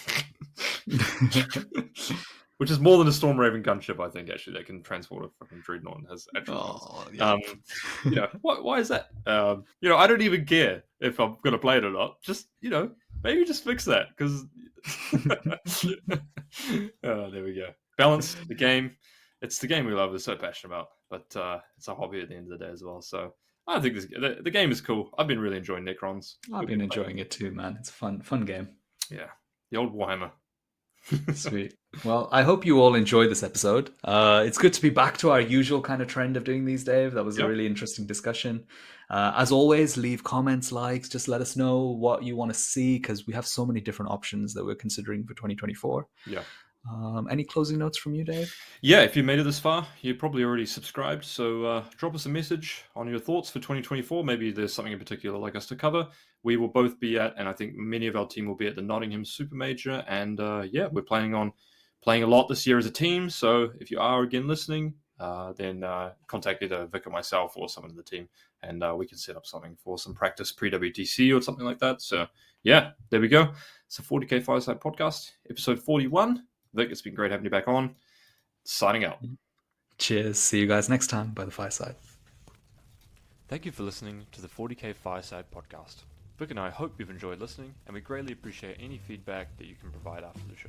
Which is more than a Storm Raven gunship, I think, actually, that can transport a fucking Dreadnought and has actual why is that? I don't even care if I'm going to play it or not. Just, maybe just fix that, because... oh, there we go. Balance, the game. It's the game we love, we're so passionate about, but it's a hobby at the end of the day as well, so... I think the game is cool. I've been really enjoying Necrons. I've been enjoying it too, man. It's a fun game. Yeah. The old Warhammer. Sweet. Well, I hope you all enjoyed this episode. It's good to be back to our usual kind of trend of doing these, Dave. That was a really interesting discussion. As always, leave comments, likes. Just let us know what you want to see, because we have so many different options that we're considering for 2024. Yeah. Any closing notes from you, Dave? Yeah, if you made it this far, you're probably already subscribed. So drop us a message on your thoughts for 2024. Maybe there's something in particular like us to cover. We will both be at, and I think many of our team will be at the Nottingham Super Major. And we're planning on playing a lot this year as a team. So if you are again listening, then contact either Vic or myself or someone in the team, and we can set up something for some practice pre-WTC or something like that. So yeah, there we go. It's a 40K Fireside podcast, episode 41. Vic, it's been great having you back on. Signing out. Cheers. See you guys next time by the Fireside. Thank you for listening to the 40K Fireside podcast. Vic and I hope you've enjoyed listening, and we greatly appreciate any feedback that you can provide after the show.